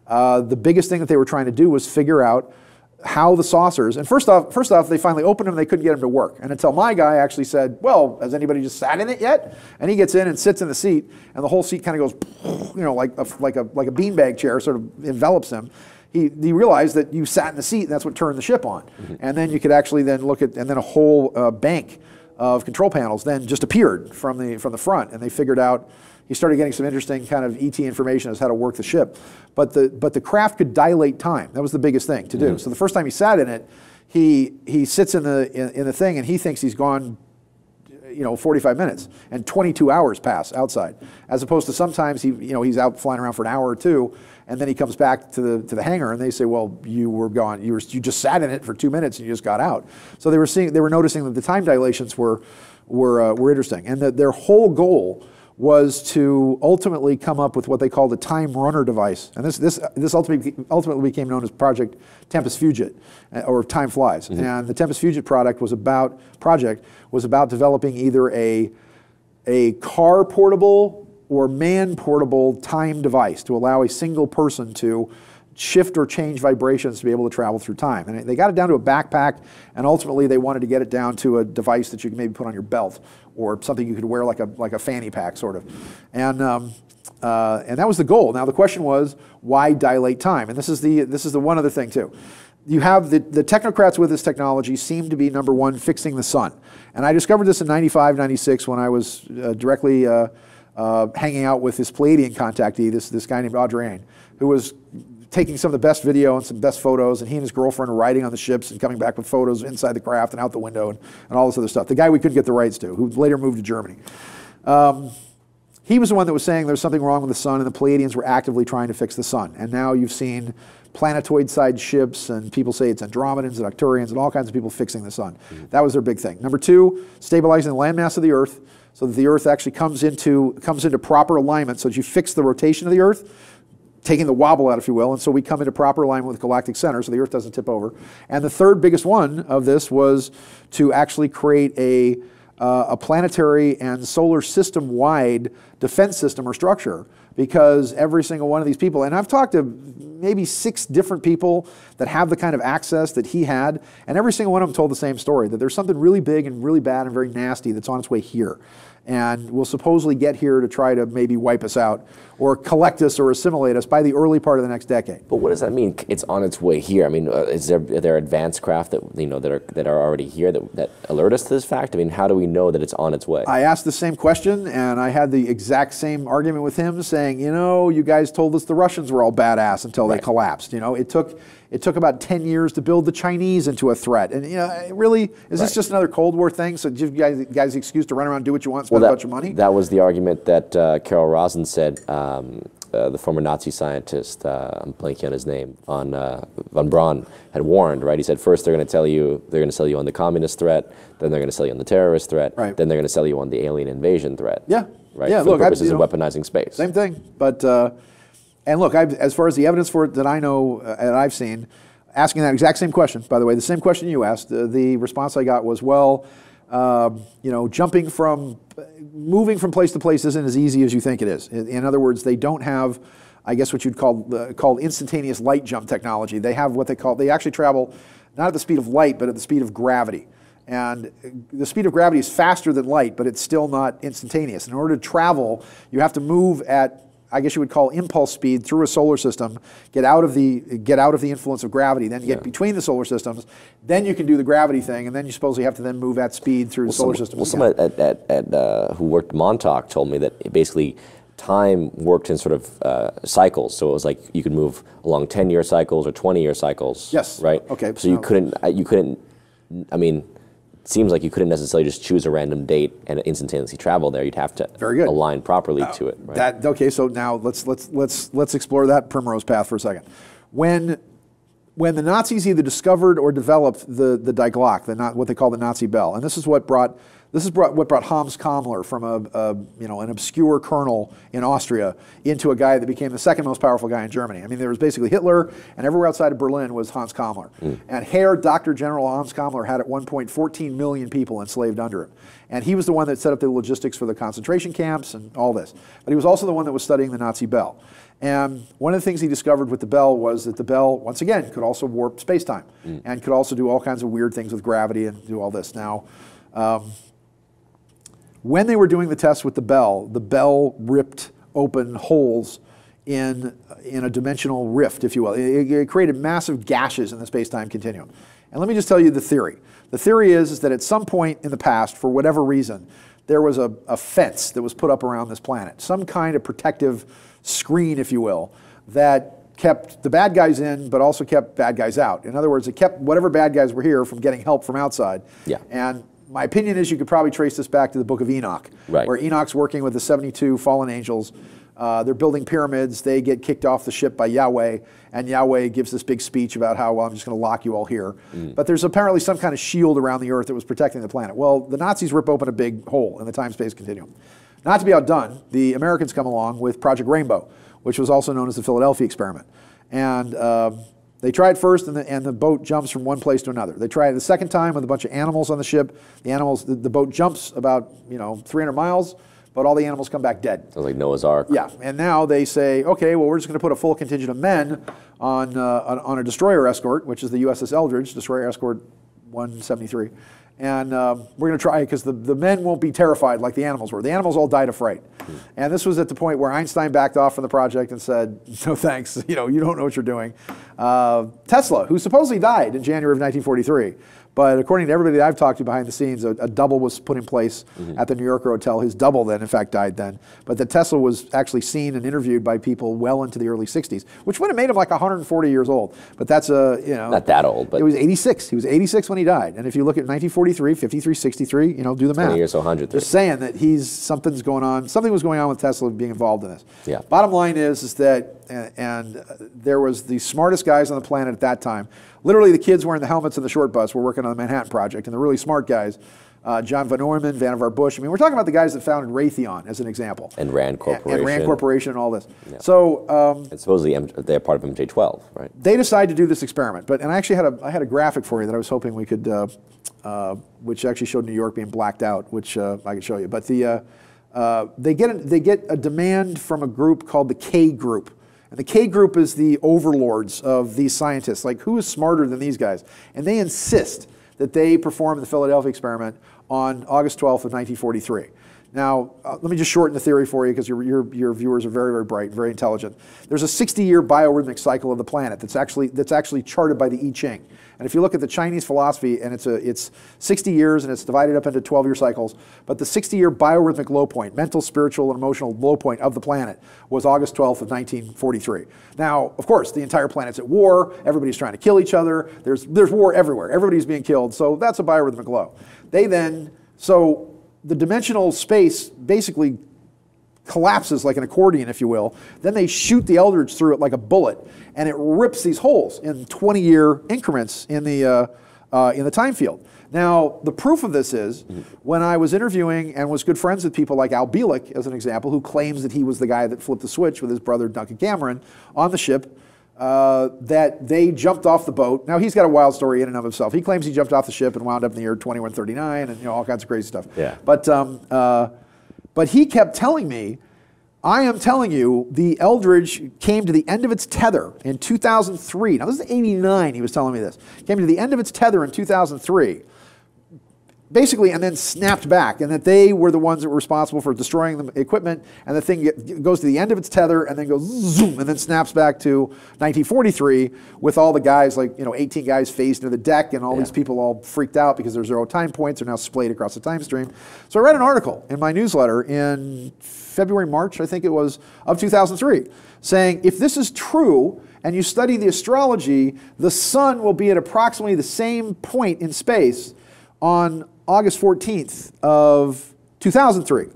the biggest thing that they were trying to do was figure out how the saucers, and first off, they finally opened them and they couldn't get them to work. And until my guy actually said, well, has anybody just sat in it yet? And he gets in and sits in the seat, and the whole seat kind of goes, like a beanbag chair, sort of envelops him. He realized that you sat in the seat and that's what turned the ship on. And then you could actually then look at, and then a whole bank of control panels then just appeared from the front, and they figured out, he started getting some interesting kind of ET information as how to work the ship. But the craft could dilate time. That was the biggest thing to do. So the first time he sat in it, he sits in the thing and he thinks he's gone 45 minutes, and 22 hours pass outside, as opposed to sometimes he's out flying around for an hour or two, and then he comes back to the hangar and they say, well, you were gone, you just sat in it for 2 minutes and you just got out. So they were noticing that the time dilations were interesting, and that their whole goal was to ultimately come up with what they called a time runner device. And this ultimately became known as Project Tempest Fugit, or Time Flies. And the Tempest Fugit project was about developing either a car portable or man portable time device to allow a single person to shift or change vibrations to be able to travel through time. And they got it down to a backpack, and ultimately they wanted to get it down to a device that you could maybe put on your belt, or something you could wear like a fanny pack, sort of. And that was the goal. Now the question was, why dilate time? And this is the one other thing too. You have the technocrats with this technology seem to be, number one, fixing the sun. And I discovered this in 95, 96 when I was directly hanging out with this Palladian contactee, this guy named Audrey, who was taking some of the best video and some best photos, and he and his girlfriend were riding on the ships and coming back with photos inside the craft and out the window and all this other stuff. The guy we couldn't get the rights to, who later moved to Germany. He was the one that was saying there's something wrong with the sun, and the Palladians were actively trying to fix the sun. And now you've seen planetoid-sized ships, and people say it's Andromedans and Arcturians and all kinds of people fixing the sun. That was their big thing. Number two, stabilizing the landmass of the Earth so that the Earth actually comes into proper alignment, so that you fix the rotation of the Earth, taking the wobble out, if you will, and so we come into proper alignment with the galactic center so the Earth doesn't tip over. And the third biggest one of this was to actually create a planetary and solar system-wide defense system or structure, because every single one of these people, and I've talked to maybe 6 different people that have the kind of access that he had, and every single one of them told the same story, that there's something really big and really bad and very nasty that's on its way here, and will supposedly get here to try to maybe wipe us out or collect us or assimilate us by the early part of the next decade. But what does that mean? It's on its way here. I mean, are there advanced craft that that are already here that alert us to this fact? I mean, how do we know that it's on its way? I asked the same question, and I had the exact same argument with him, saying, you guys told us the Russians were all badass until they collapsed. It took about 10 years to build the Chinese into a threat. And really, is this just another Cold War thing? So give you guys the excuse to run around and do what you want, spend a bunch of money? That was the argument that Carol Rosin said, the former Nazi scientist, I'm blanking on his name, von Braun, had warned, right? He said, first they're going to sell you on the communist threat, then they're going to sell you on the terrorist threat, then they're going to sell you on the alien invasion threat. Yeah. Right? Yeah, for the purposes of weaponizing space. Same thing. But, and look, as far as the evidence for it that I know and I've seen, asking that exact same question, by the way, the same question you asked, the response I got was, well, moving from place to place isn't as easy as you think it is. In other words, they don't have, I guess what you'd call instantaneous light jump technology. They have what they actually travel not at the speed of light, but at the speed of gravity. And the speed of gravity is faster than light, but it's still not instantaneous. In order to travel, you have to move at, I guess you would call impulse speed through a solar system, get out of the influence of gravity, then get between the solar systems, then you can do the gravity thing, and then you supposedly have to then move at speed through the solar system. Well, someone who worked at Montauk told me that basically time worked in sort of cycles. So it was like you could move along 10-year cycles or 20-year cycles. Yes. Right. Okay. So you couldn't. I mean, it seems like you couldn't necessarily just choose a random date and instantaneously travel there. You'd have to align properly to it. Right? Okay. So now let's explore that primrose path for a second. When the Nazis either discovered or developed the Die Glocke, what they call the Nazi bell, and this is what brought Hans Kammler from an obscure colonel in Austria into a guy that became the second most powerful guy in Germany. I mean, there was basically Hitler, and everywhere outside of Berlin was Hans Kammler. And Herr Dr. General Hans Kammler had at one point 14 million people enslaved under him. And he was the one that set up the logistics for the concentration camps and all this. But he was also the one that was studying the Nazi bell. And one of the things he discovered with the bell was that the bell, once again, could also warp space-time and could also do all kinds of weird things with gravity and do all this. Now, when they were doing the tests with the bell ripped open holes in a dimensional rift, if you will. It created massive gashes in the space-time continuum. And let me just tell you the theory. The theory is that at some point in the past, for whatever reason, there was a fence that was put up around this planet, some kind of protective screen, if you will, that kept the bad guys in, but also kept bad guys out. In other words, it kept whatever bad guys were here from getting help from outside. Yeah. And my opinion is you could probably trace this back to the book of Enoch, where Enoch's working with the 72 fallen angels. They're building pyramids. They get kicked off the ship by Yahweh, and Yahweh gives this big speech about how, well, I'm just going to lock you all here. But there's apparently some kind of shield around the Earth that was protecting the planet. Well, the Nazis rip open a big hole in the time-space continuum. Not to be outdone, the Americans come along with Project Rainbow, which was also known as the Philadelphia experiment. And they try it first, and the boat jumps from one place to another. They try it the second time with a bunch of animals on the ship. The boat jumps about 300 miles, but all the animals come back dead. Sounds like Noah's Ark. Yeah, and now they say, okay, well, we're just going to put a full contingent of men on a destroyer escort, which is the USS Eldridge, destroyer escort 173. And we're going to try it because the men won't be terrified like the animals were. The animals all died of fright. And this was at the point where Einstein backed off from the project and said, no thanks, you don't know what you're doing. Tesla, who supposedly died in January of 1943, but according to everybody that I've talked to behind the scenes, a double was put in place at the New Yorker hotel. His double then, in fact, died then. But that Tesla was actually seen and interviewed by people well into the early 60s, which would have made him like 140 years old. But that's not that old, but it was 86. He was 86 when he died. And if you look at 1943, 53, 63, do the math. 20 years, so 100. Just saying that something's going on. Something was going on with Tesla being involved in this. Yeah. Bottom line is that, and there was the smartest guys on the planet at that time. Literally, the kids wearing the helmets in the short bus were working on the Manhattan Project, and the really smart guys, John von Neumann, Vannevar Bush. I mean, we're talking about the guys that founded Raytheon, as an example. And Rand Corporation. And Rand Corporation and all this. Yeah. So, and supposedly they're part of MJ12, right? They decided to do this experiment, and I actually had a graphic for you that I was hoping we could, which actually showed New York being blacked out, which I could show you. But they get a demand from a group called the K Group. And the K Group is the overlords of these scientists. Like, who is smarter than these guys? And they insist that they perform the Philadelphia experiment on August 12th of 1943. Now, let me just shorten the theory for you because your viewers are very, very bright, very intelligent. There's a 60-year biorhythmic cycle of the planet that's actually charted by the I Ching. And if you look at the Chinese philosophy, and it's 60 years and it's divided up into 12-year cycles, but the 60-year biorhythmic low point, mental, spiritual, and emotional low point of the planet was August 12th of 1943. Now, of course, the entire planet's at war. Everybody's trying to kill each other. There's war everywhere. Everybody's being killed. So that's a biorhythmic low. So the dimensional space basically collapses like an accordion, if you will. Then they shoot the Eldridge through it like a bullet, and it rips these holes in 20-year increments in the time field. Now, the proof of this is when I was interviewing and was good friends with people like Al Bielek, as an example, who claims that he was the guy that flipped the switch with his brother Duncan Cameron on the ship, that they jumped off the boat. Now, he's got a wild story in and of himself. He claims he jumped off the ship and wound up in the year 2139 and all kinds of crazy stuff. Yeah. But he kept telling me, I am telling you, the Eldridge came to the end of its tether in 2003. Now, this is 89, he was telling me this. Came to the end of its tether in 2003. Basically, and then snapped back, and that they were the ones that were responsible for destroying the equipment, and the thing goes to the end of its tether, and then goes zoom, and then snaps back to 1943 with all the guys, 18 guys phased into the deck, and all these people all freaked out because their 0 time points are now splayed across the time stream. So I read an article in my newsletter in February, March, I think it was, of 2003, saying if this is true, and you study the astrology, the sun will be at approximately the same point in space on August 14th of 2003,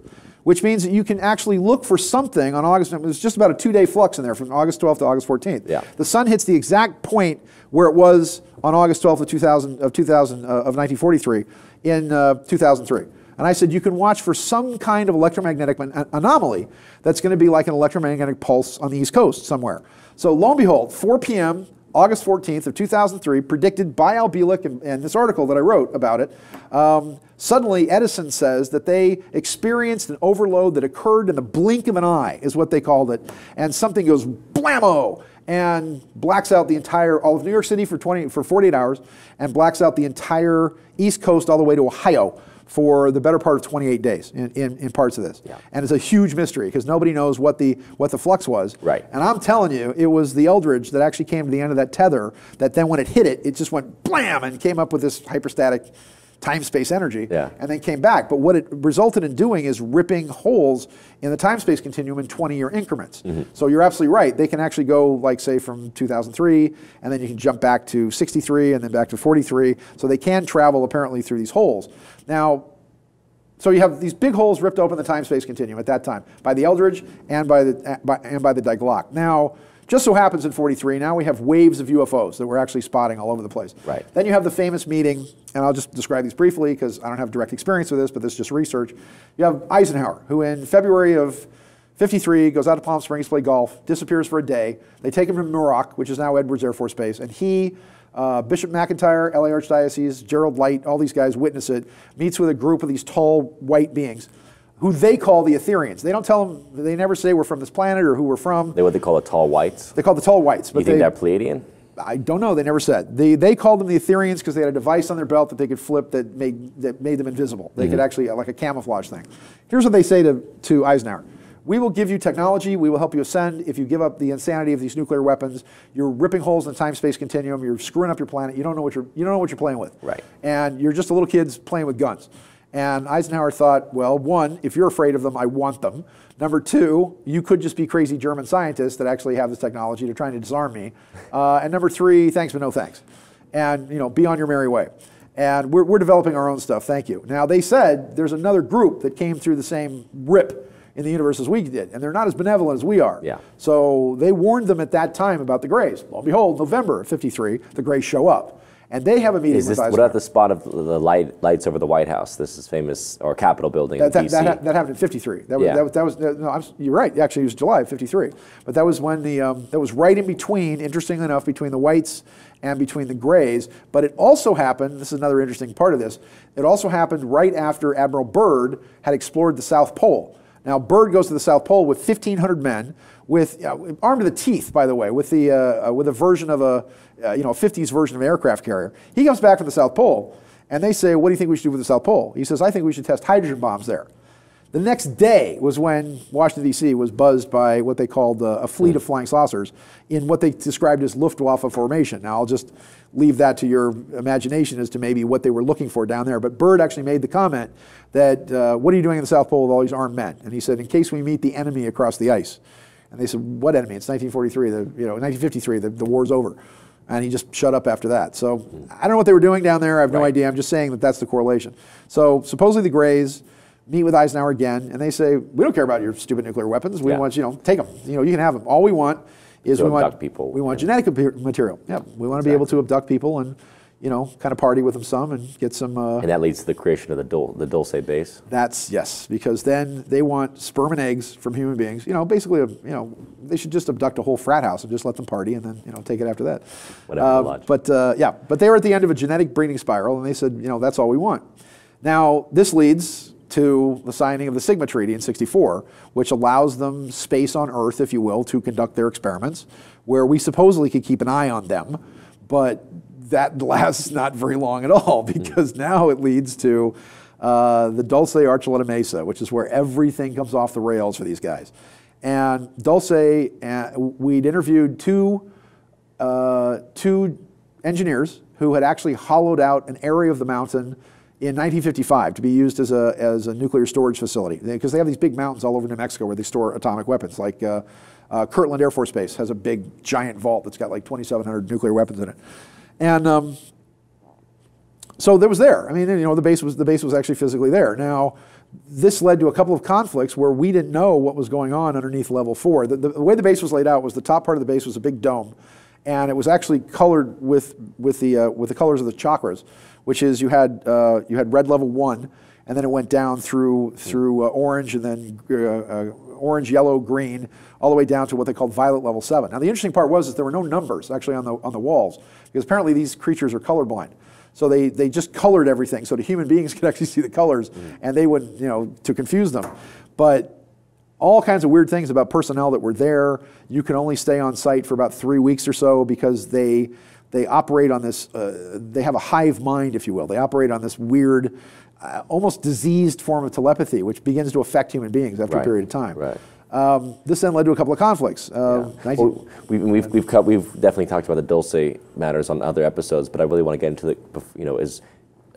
which means that you can actually look for something on August. It's just about a 2-day flux in there from August 12th to August 14th. Yeah. The sun hits the exact point where it was on August 12th of 1943 in 2003. And I said, you can watch for some kind of electromagnetic anomaly that's going to be like an electromagnetic pulse on the East Coast somewhere. So lo and behold, 4 p.m., August 14th of 2003, predicted by Al Bielek and this article that I wrote about it, suddenly Edison says that they experienced an overload that occurred in the blink of an eye, is what they called it, and something goes blammo and blacks out all of New York City for 48 hours, and blacks out the entire East Coast all the way to Ohio for the better part of 28 days in parts of this. Yeah. And it's a huge mystery because nobody knows what the flux was. Right. And I'm telling you, it was the Eldridge that actually came to the end of that tether that then when it hit it, it just went blam and came up with this hyperstatic time-space energy, and then came back. But what it resulted in doing is ripping holes in the time-space continuum in 20-year increments. So you're absolutely right. They can actually go, say, from 2003, and then you can jump back to 63, and then back to 43. So they can travel, apparently, through these holes. Now, so you have these big holes ripped open in the time-space continuum at that time by the Eldridge and by the Die Glocke. Now, just so happens in 43, now we have waves of UFOs that we're actually spotting all over the place. Right. Then you have the famous meeting, and I'll just describe these briefly because I don't have direct experience with this, but this is just research. You have Eisenhower, who in February of 53 goes out to Palm Springs to play golf, disappears for a day. They take him to Muroc, which is now Edwards Air Force Base, and he, Bishop McIntyre, LA Archdiocese, Gerald Light, all these guys witness it, meets with a group of these tall white beings. who they call the Etherians. They don't tell them, they never say we're from this planet or who we're from. They're what they call the tall whites? They call the tall whites. But you think they're Pleiadian? I don't know, they never said. They called them the Etherians because they had a device on their belt that they could flip that made them invisible. They could actually, like a camouflage thing. Here's what they say to Eisenhower. We will give you technology, we will help you ascend. If you give up the insanity of these nuclear weapons, you're ripping holes in the time-space continuum, you're screwing up your planet, you don't know what you're playing with. Right. And you're just a little kids playing with guns. And Eisenhower thought, well, one, if you're afraid of them, I want them. Number two, you could just be crazy German scientists that actually have this technology. They're trying to disarm me. And number three, thanks but no thanks. And be on your merry way. And we're developing our own stuff, thank you. Now they said there's another group that came through the same rip in the universe as we did, and they're not as benevolent as we are. Yeah. So they warned them at that time about the Greys. Lo and behold, November of '53, the Greys show up. And they have a meeting with Eisenhower. What about the spot of the lights over the White House? This is famous, or Capitol building in D.C. That happened in '53. You're right. Actually, it was July of '53. But that was when that was right in between. Interestingly enough, between the Whites and between the Greys. But it also happened. This is another interesting part of this. It also happened right after Admiral Byrd had explored the South Pole. Now, Byrd goes to the South Pole with 1,500 men, with armed to the teeth, by the way, with a version of a 50s version of an aircraft carrier. He comes back from the South Pole, and they say, "What do you think we should do with the South Pole?" He says, "I think we should test hydrogen bombs there." The next day was when Washington, D.C. was buzzed by what they called a fleet of flying saucers in what they described as Luftwaffe formation. Now, I'll just leave that to your imagination as to maybe what they were looking for down there. But Byrd actually made the comment that, what are you doing in the South Pole with all these armed men? And he said, in case we meet the enemy across the ice. And they said, what enemy? It's 1943, 1953, the war's over. And he just shut up after that. So I don't know what they were doing down there. I have no idea. I'm just saying that that's the correlation. So supposedly the Greys meet with Eisenhower again, and they say, we don't care about your stupid nuclear weapons. We want, take them. You can have them. All we want is we want genetic material. Yeah, we want to be able to abduct people and, kind of party with them some and get some. And that leads to the creation of the Dulce base. Yes, because then they want sperm and eggs from human beings. Basically, they should just abduct a whole frat house and just let them party and then, take it after that. Whatever. But they were at the end of a genetic breeding spiral, and they said, that's all we want. Now this leads to the signing of the Sigma Treaty in '64, which allows them space on Earth, if you will, to conduct their experiments, where we supposedly could keep an eye on them, but that lasts not very long at all, because now it leads to the Dulce Archuleta Mesa, which is where everything comes off the rails for these guys. And Dulce, we'd interviewed two engineers who had actually hollowed out an area of the mountain in 1955 to be used as a nuclear storage facility, because they have these big mountains all over New Mexico where they store atomic weapons. Like Kirtland Air Force Base has a big giant vault that's got like 2,700 nuclear weapons in it, and so that was there. I mean, the base was actually physically there. Now, this led to a couple of conflicts where we didn't know what was going on underneath level 4. The way the base was laid out was the top part of the base was a big dome, and it was actually colored with the colors of the chakras, which is you had red level 1, and then it went down through orange, and then orange, yellow, green, all the way down to what they called violet level 7. Now the interesting part was that there were no numbers actually on the walls, because apparently these creatures are colorblind. So they just colored everything so the human beings could actually see the colors, and they would, to confuse them. But all kinds of weird things about personnel that were there. You can only stay on site for about 3 weeks or so, because they operate on this, they have a hive mind, if you will. They operate on this weird, almost diseased form of telepathy, which begins to affect human beings after a period of time. Right. This then led to a couple of conflicts. We've definitely talked about the Dulce matters on other episodes, but I really want to get into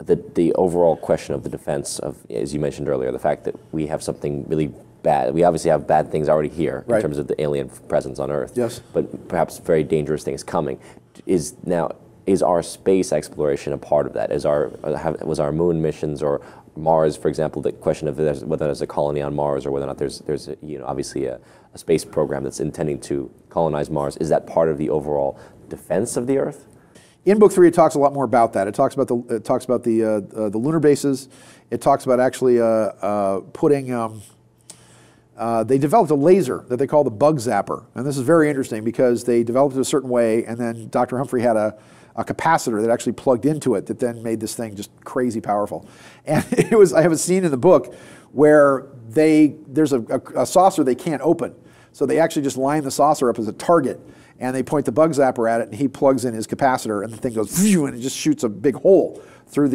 the overall question of the defense of, as you mentioned earlier, the fact that we have something really bad. We obviously have bad things already here in terms of the alien presence on Earth. Yes. But perhaps very dangerous things coming. Is our space exploration a part of that? Was our moon missions or Mars, for example, the question of whether there's a colony on Mars or whether or not there's obviously a space program that's intending to colonize Mars, is that part of the overall defense of the Earth? In Book 3, it talks a lot more about that. It talks about the lunar bases. It talks about actually putting they developed a laser that they call the bug zapper. And this is very interesting because they developed it a certain way, and then Dr. Humphrey had a capacitor that actually plugged into it that then made this thing just crazy powerful. And I have a scene in the book where there's a saucer they can't open. So they actually just line the saucer up as a target, and they point the bug zapper at it, and he plugs in his capacitor, and the thing goes, and it just shoots a big hole through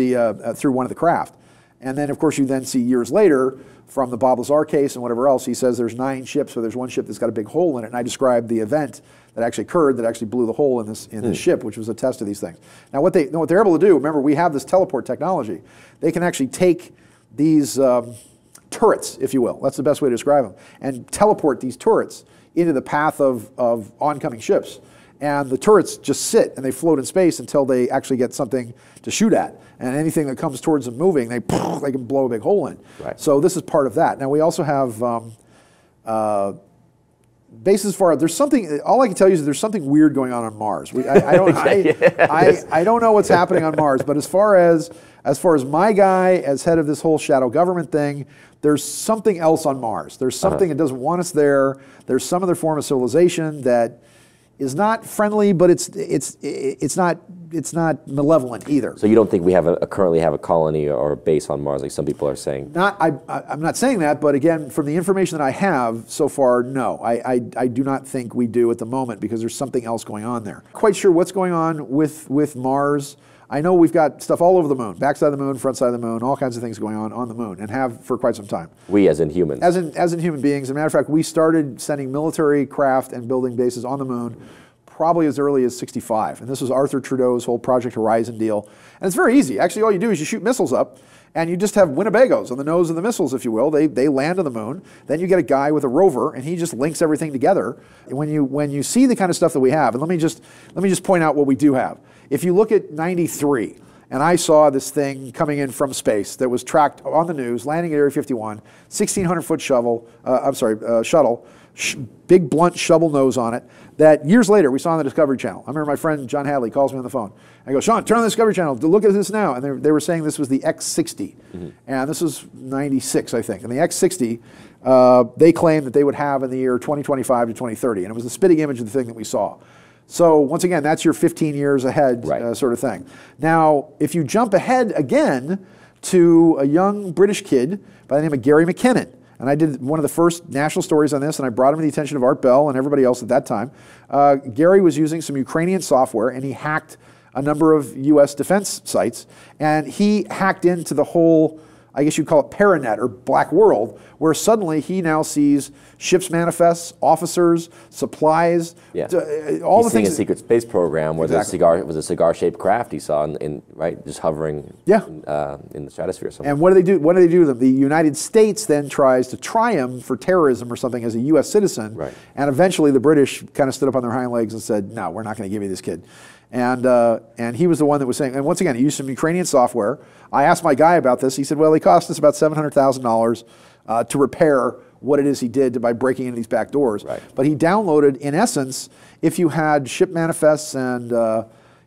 through one of the craft. And then, of course, you then see years later from the Bob Lazar case and whatever else, he says there's 9 ships, so there's one ship that's got a big hole in it, and I described the event that actually occurred that actually blew the hole in this ship, which was a test of these things. Now, what they're able to do, remember, we have this teleport technology. They can actually take these turrets, if you will, that's the best way to describe them, and teleport these turrets into the path of oncoming ships. And the turrets just sit and they float in space until they actually get something to shoot at. And anything that comes towards them moving, they can blow a big hole in. Right. So this is part of that. Now we also have bases for, there's something, all I can tell you is there's something weird going on Mars. I don't know what's happening on Mars, but as far as my guy as head of this whole shadow government thing, there's something else on Mars. There's something that doesn't want us there. There's some other form of civilization that is not friendly, but it's not malevolent either. So you don't think we currently have a colony or a base on Mars like some people are saying? I'm not saying that, but again, from the information that I have so far, no. I do not think we do at the moment because there's something else going on there. Quite sure what's going on with Mars. I know we've got stuff all over the moon, backside of the moon, front side of the moon, all kinds of things going on the moon, and have for quite some time. We as in humans? As in human beings. As a matter of fact, we started sending military craft and building bases on the moon probably as early as '65. And this was Arthur Trudeau's whole Project Horizon deal. And it's very easy. Actually, all you do is you shoot missiles up, and you just have Winnebagos on the nose of the missiles, if you will. They land on the moon. Then you get a guy with a rover, and he just links everything together. And when you see the kind of stuff that we have, and let me just point out what we do have. If you look at '93, and I saw this thing coming in from space that was tracked on the news, landing at Area 51, 1,600-foot shuttle, big blunt shovel nose on it, that years later we saw on the Discovery Channel. I remember my friend John Hadley calls me on the phone. I go, Sean, turn on the Discovery Channel, look at this now. And they were saying this was the X-60. And this was '96, I think. And the X-60, they claimed that they would have in the year 2025 to 2030. And it was the spitting image of the thing that we saw. So once again, that's your 15 years ahead sort of thing. Now, if you jump ahead again to a young British kid by the name of Gary McKinnon, and I did one of the first national stories on this, and I brought him to the attention of Art Bell and everybody else at that time. Gary was using some Ukrainian software, and he hacked a number of U.S. defense sites, and he hacked into the whole, I guess you'd call it paranet or black world, where suddenly he now sees ships manifests, officers, supplies, all the things. He's seeing a secret space program where it was a cigar-shaped craft he saw just hovering in the stratosphere somewhere. And what do they do? What do they do to them? The United States then tries to try him for terrorism or something as a U.S. citizen, and eventually the British kind of stood up on their hind legs and said, no, we're not going to give you this kid. And he was the one that was saying, and once again, he used some Ukrainian software. I asked my guy about this. He said, well, it cost us about $700,000 to repair what it is he did by breaking into these back doors. But he downloaded, in essence, if you had ship manifests and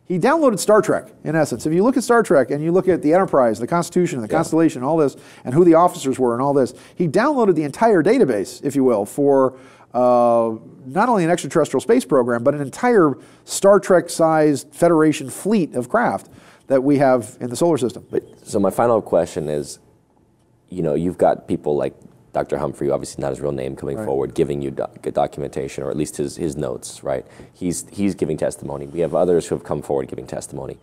he downloaded Star Trek, in essence. If you look at Star Trek and you look at the Enterprise, the Constitution, the Constellation, all this, and who the officers were and all this, he downloaded the entire database, if you will, for not only an extraterrestrial space program, but an entire Star Trek-sized Federation fleet of craft that we have in the solar system. So my final question is, you've got people like Dr. Humphrey, obviously not his real name, coming forward, giving you documentation, or at least his notes, right? He's giving testimony. We have others who have come forward giving testimony.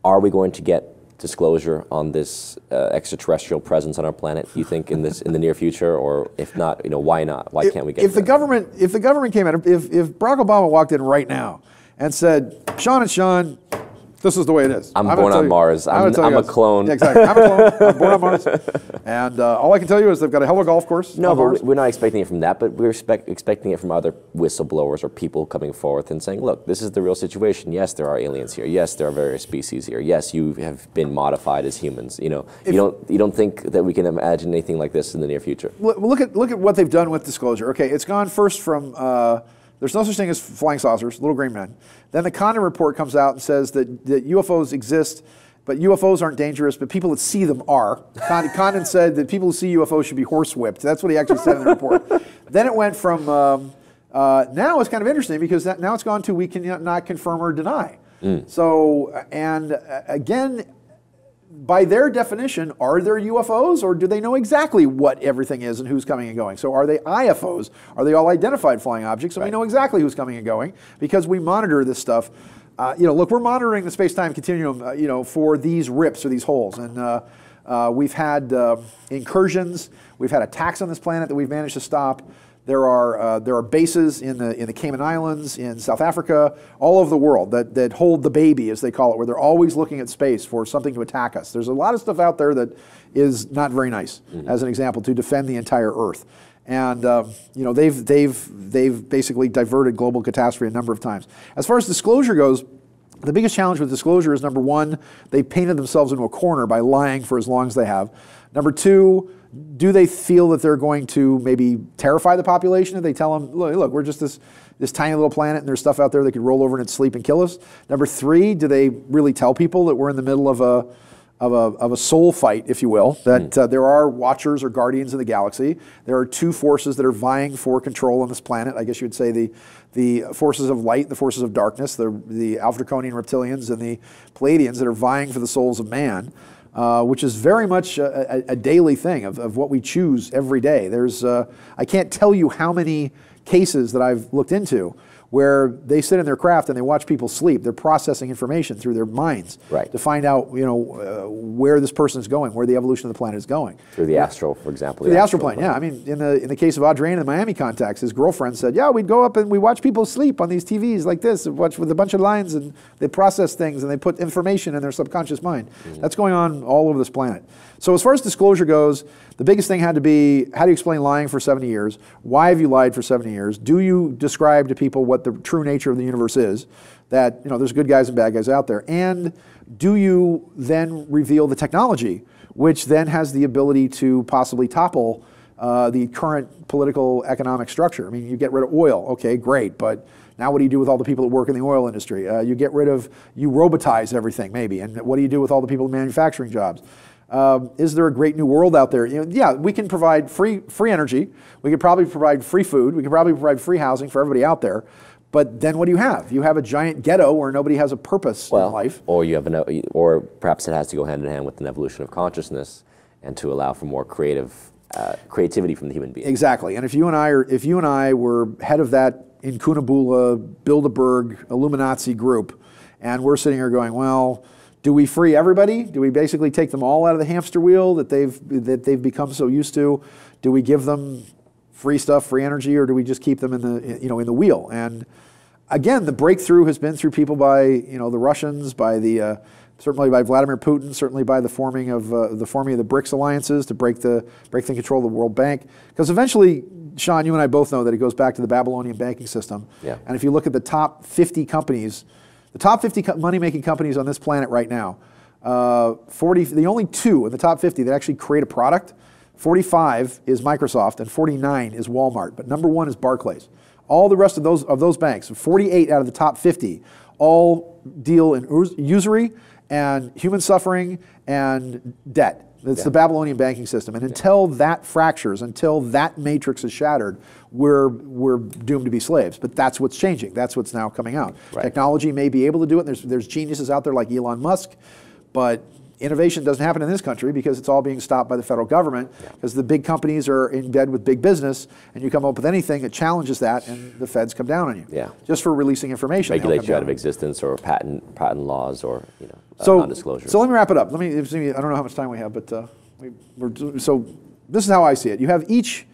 Are we going to get disclosure on this extraterrestrial presence on our planet, do you think, in the near future? Or if not, why not? Why can't we get if the government came out, if Barack Obama walked in right now and said, Sean and Sean, this is the way it is. I'm born on Mars. I'm a clone. Yeah, exactly. I'm a clone. I'm born on Mars. And all I can tell you is they've got a hell of a golf course. No, but we're not expecting it from that, but we're expecting it from other whistleblowers or people coming forth and saying, look, this is the real situation. Yes, there are aliens here. Yes, there are various species here. Yes, you have been modified as humans. You don't think that we can imagine anything like this in the near future? Look at what they've done with disclosure. Okay, it's gone first from there's no such thing as flying saucers, little green men. Then the Condon report comes out and says that UFOs exist but UFOs aren't dangerous, but people that see them are. Condon said that people who see UFOs should be horsewhipped. That's what he actually said in the report. Then it went from, now it's kind of interesting because now it's gone to we cannot confirm or deny. So, and again, by their definition, are there UFOs or do they know exactly what everything is and who's coming and going? So are they IFOs? Are they all identified flying objects? And we know exactly who's coming and going because we monitor this stuff. Look, we're monitoring the space-time continuum, for these rips or these holes. And we've had incursions. We've had attacks on this planet that we've managed to stop. There are bases in the Cayman Islands, in South Africa, all over the world that hold the baby, as they call it, where they're always looking at space for something to attack us. There's a lot of stuff out there that is not very nice, as an example, to defend the entire Earth. And they've basically diverted global catastrophe a number of times. As far as disclosure goes, the biggest challenge with disclosure is, number one, they painted themselves into a corner by lying for as long as they have. Number two, do they feel that they're going to maybe terrify the population if they tell them, look, we're just this tiny little planet and there's stuff out there that could roll over in its sleep and kill us? Number three, do they really tell people that we're in the middle of a soul fight, if you will, that there are watchers or guardians of the galaxy? There are two forces that are vying for control on this planet. I guess you would say the forces of light, the forces of darkness, the Alpha Draconian reptilians and the Pleiadians that are vying for the souls of man. Which is very much a daily thing of what we choose every day. I can't tell you how many cases that I've looked into where they sit in their craft and they watch people sleep. They're processing information through their minds to find out, where this person is going, where the evolution of the planet is going. Through the astral, for example. Through the astral plane, yeah. I mean, in the case of Adrian and the Miami contacts, his girlfriend said, yeah, we'd go up and we watch people sleep on these TVs like this, watch with a bunch of lines, and they process things and they put information in their subconscious mind. That's going on all over this planet. So as far as disclosure goes, the biggest thing had to be, how do you explain lying for 70 years? Why have you lied for 70 years? Do you describe to people what the true nature of the universe is? That, there's good guys and bad guys out there. And do you then reveal the technology, which then has the ability to possibly topple the current political economic structure? I mean, you get rid of oil, okay, great, but now what do you do with all the people that work in the oil industry? You robotize everything maybe, and what do you do with all the people in manufacturing jobs? Is there a great new world out there? Yeah, we can provide free energy. We could probably provide free food. We could probably provide free housing for everybody out there. But then what do you have? You have a giant ghetto where nobody has a purpose in life. Or or perhaps it has to go hand in hand with an evolution of consciousness and to allow for more creativity from the human being. Exactly. And if you and I were head of that in Kunabula, Bilderberg, Illuminati group, and we're sitting here going, well, do we free everybody? Do we basically take them all out of the hamster wheel that they've become so used to? Do we give them free stuff, free energy, or do we just keep them in the wheel? And again, the breakthrough has been through people by the Russians, by certainly by Vladimir Putin, certainly by the forming of the BRICS alliances to break the control of the World Bank. Because eventually, Sean, you and I both know that it goes back to the Babylonian banking system. Yeah. And if you look at the top 50 companies. The top 50 money-making companies on this planet right now, the only two in the top 50 that actually create a product, 45 is Microsoft and 49 is Walmart, but number one is Barclays. All the rest of those banks, 48 out of the top 50, all deal in usury and human suffering and debt. It's the Babylonian banking system. And until that fractures, until that matrix is shattered, we're doomed to be slaves. But that's what's changing. That's what's now coming out. Right. Technology may be able to do it. There's geniuses out there like Elon Musk, but innovation doesn't happen in this country because it's all being stopped by the federal government because the big companies are in bed with big business, and you come up with anything that challenges that, and the feds come down on you just for releasing information. Regulate you out of existence, or patent laws, or non-disclosure. So let me wrap it up. I don't know how much time we have, but so this is how I see it. You have each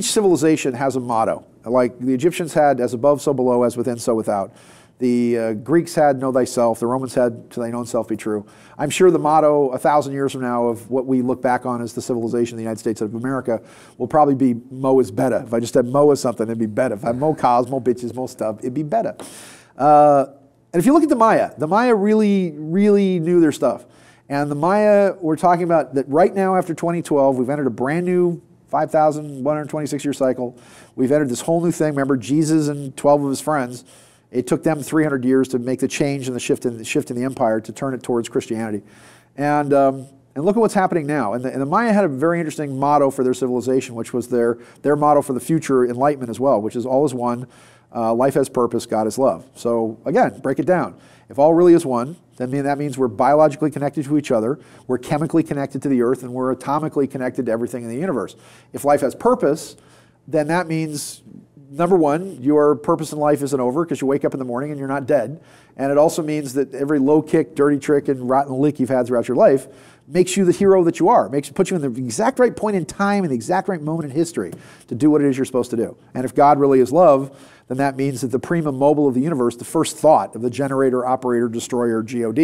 civilization has a motto, like the Egyptians had, as above, so below, as within, so without. The Greeks had know thyself. The Romans had to thine own self be true. I'm sure the motto 1,000 years from now of what we look back on as the civilization of the United States of America will probably be Mo is better. If I just had Mo as something, it'd be better. If I had Mo cows, Mo bitches, Mo stuff, it'd be better. And if you look at the Maya really, really knew their stuff. And the Maya, we're talking about that right now after 2012, we've entered a brand new 5,126 year cycle. We've entered this whole new thing. Remember, Jesus and 12 of his friends It took them 300 years to make the change and the shift in the empire to turn it towards Christianity. And look at what's happening now. And the Maya had a very interesting motto for their civilization, which was their motto for the future enlightenment as well, which is all is one, life has purpose, God is love. So again, break it down. If all really is one, then that means we're biologically connected to each other, we're chemically connected to the earth, and we're atomically connected to everything in the universe. If life has purpose, then that means, number one, your purpose in life isn't over because you wake up in the morning and you're not dead. And it also means that every low kick, dirty trick, and rotten lick you've had throughout your life makes you the hero that you are, puts you in the exact right point in time and the exact right moment in history to do what it is you're supposed to do. And if God really is love, then that means that the prima mobile of the universe, the first thought of the generator, operator, destroyer, God,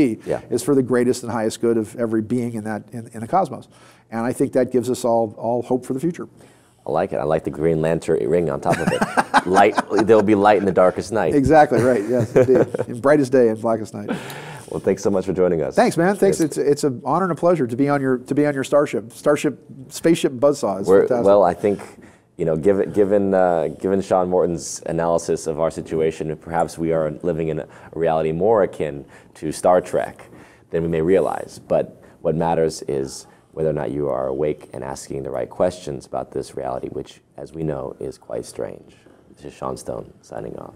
is for the greatest and highest good of every being in the cosmos. And I think that gives us all hope for the future. I like it. I like the Green Lantern ring on top of it. Light. There'll be light in the darkest night. Exactly right. Yes, indeed. In brightest day and blackest night. Well, thanks so much for joining us. Thanks, man. Thanks. It's an honor and a pleasure to be on your spaceship Buzzsaw. Is fantastic. Well, I think, given Sean Morton's analysis of our situation, perhaps we are living in a reality more akin to Star Trek than we may realize. But what matters is whether or not you are awake and asking the right questions about this reality, which, as we know, is quite strange. This is Sean Stone signing off.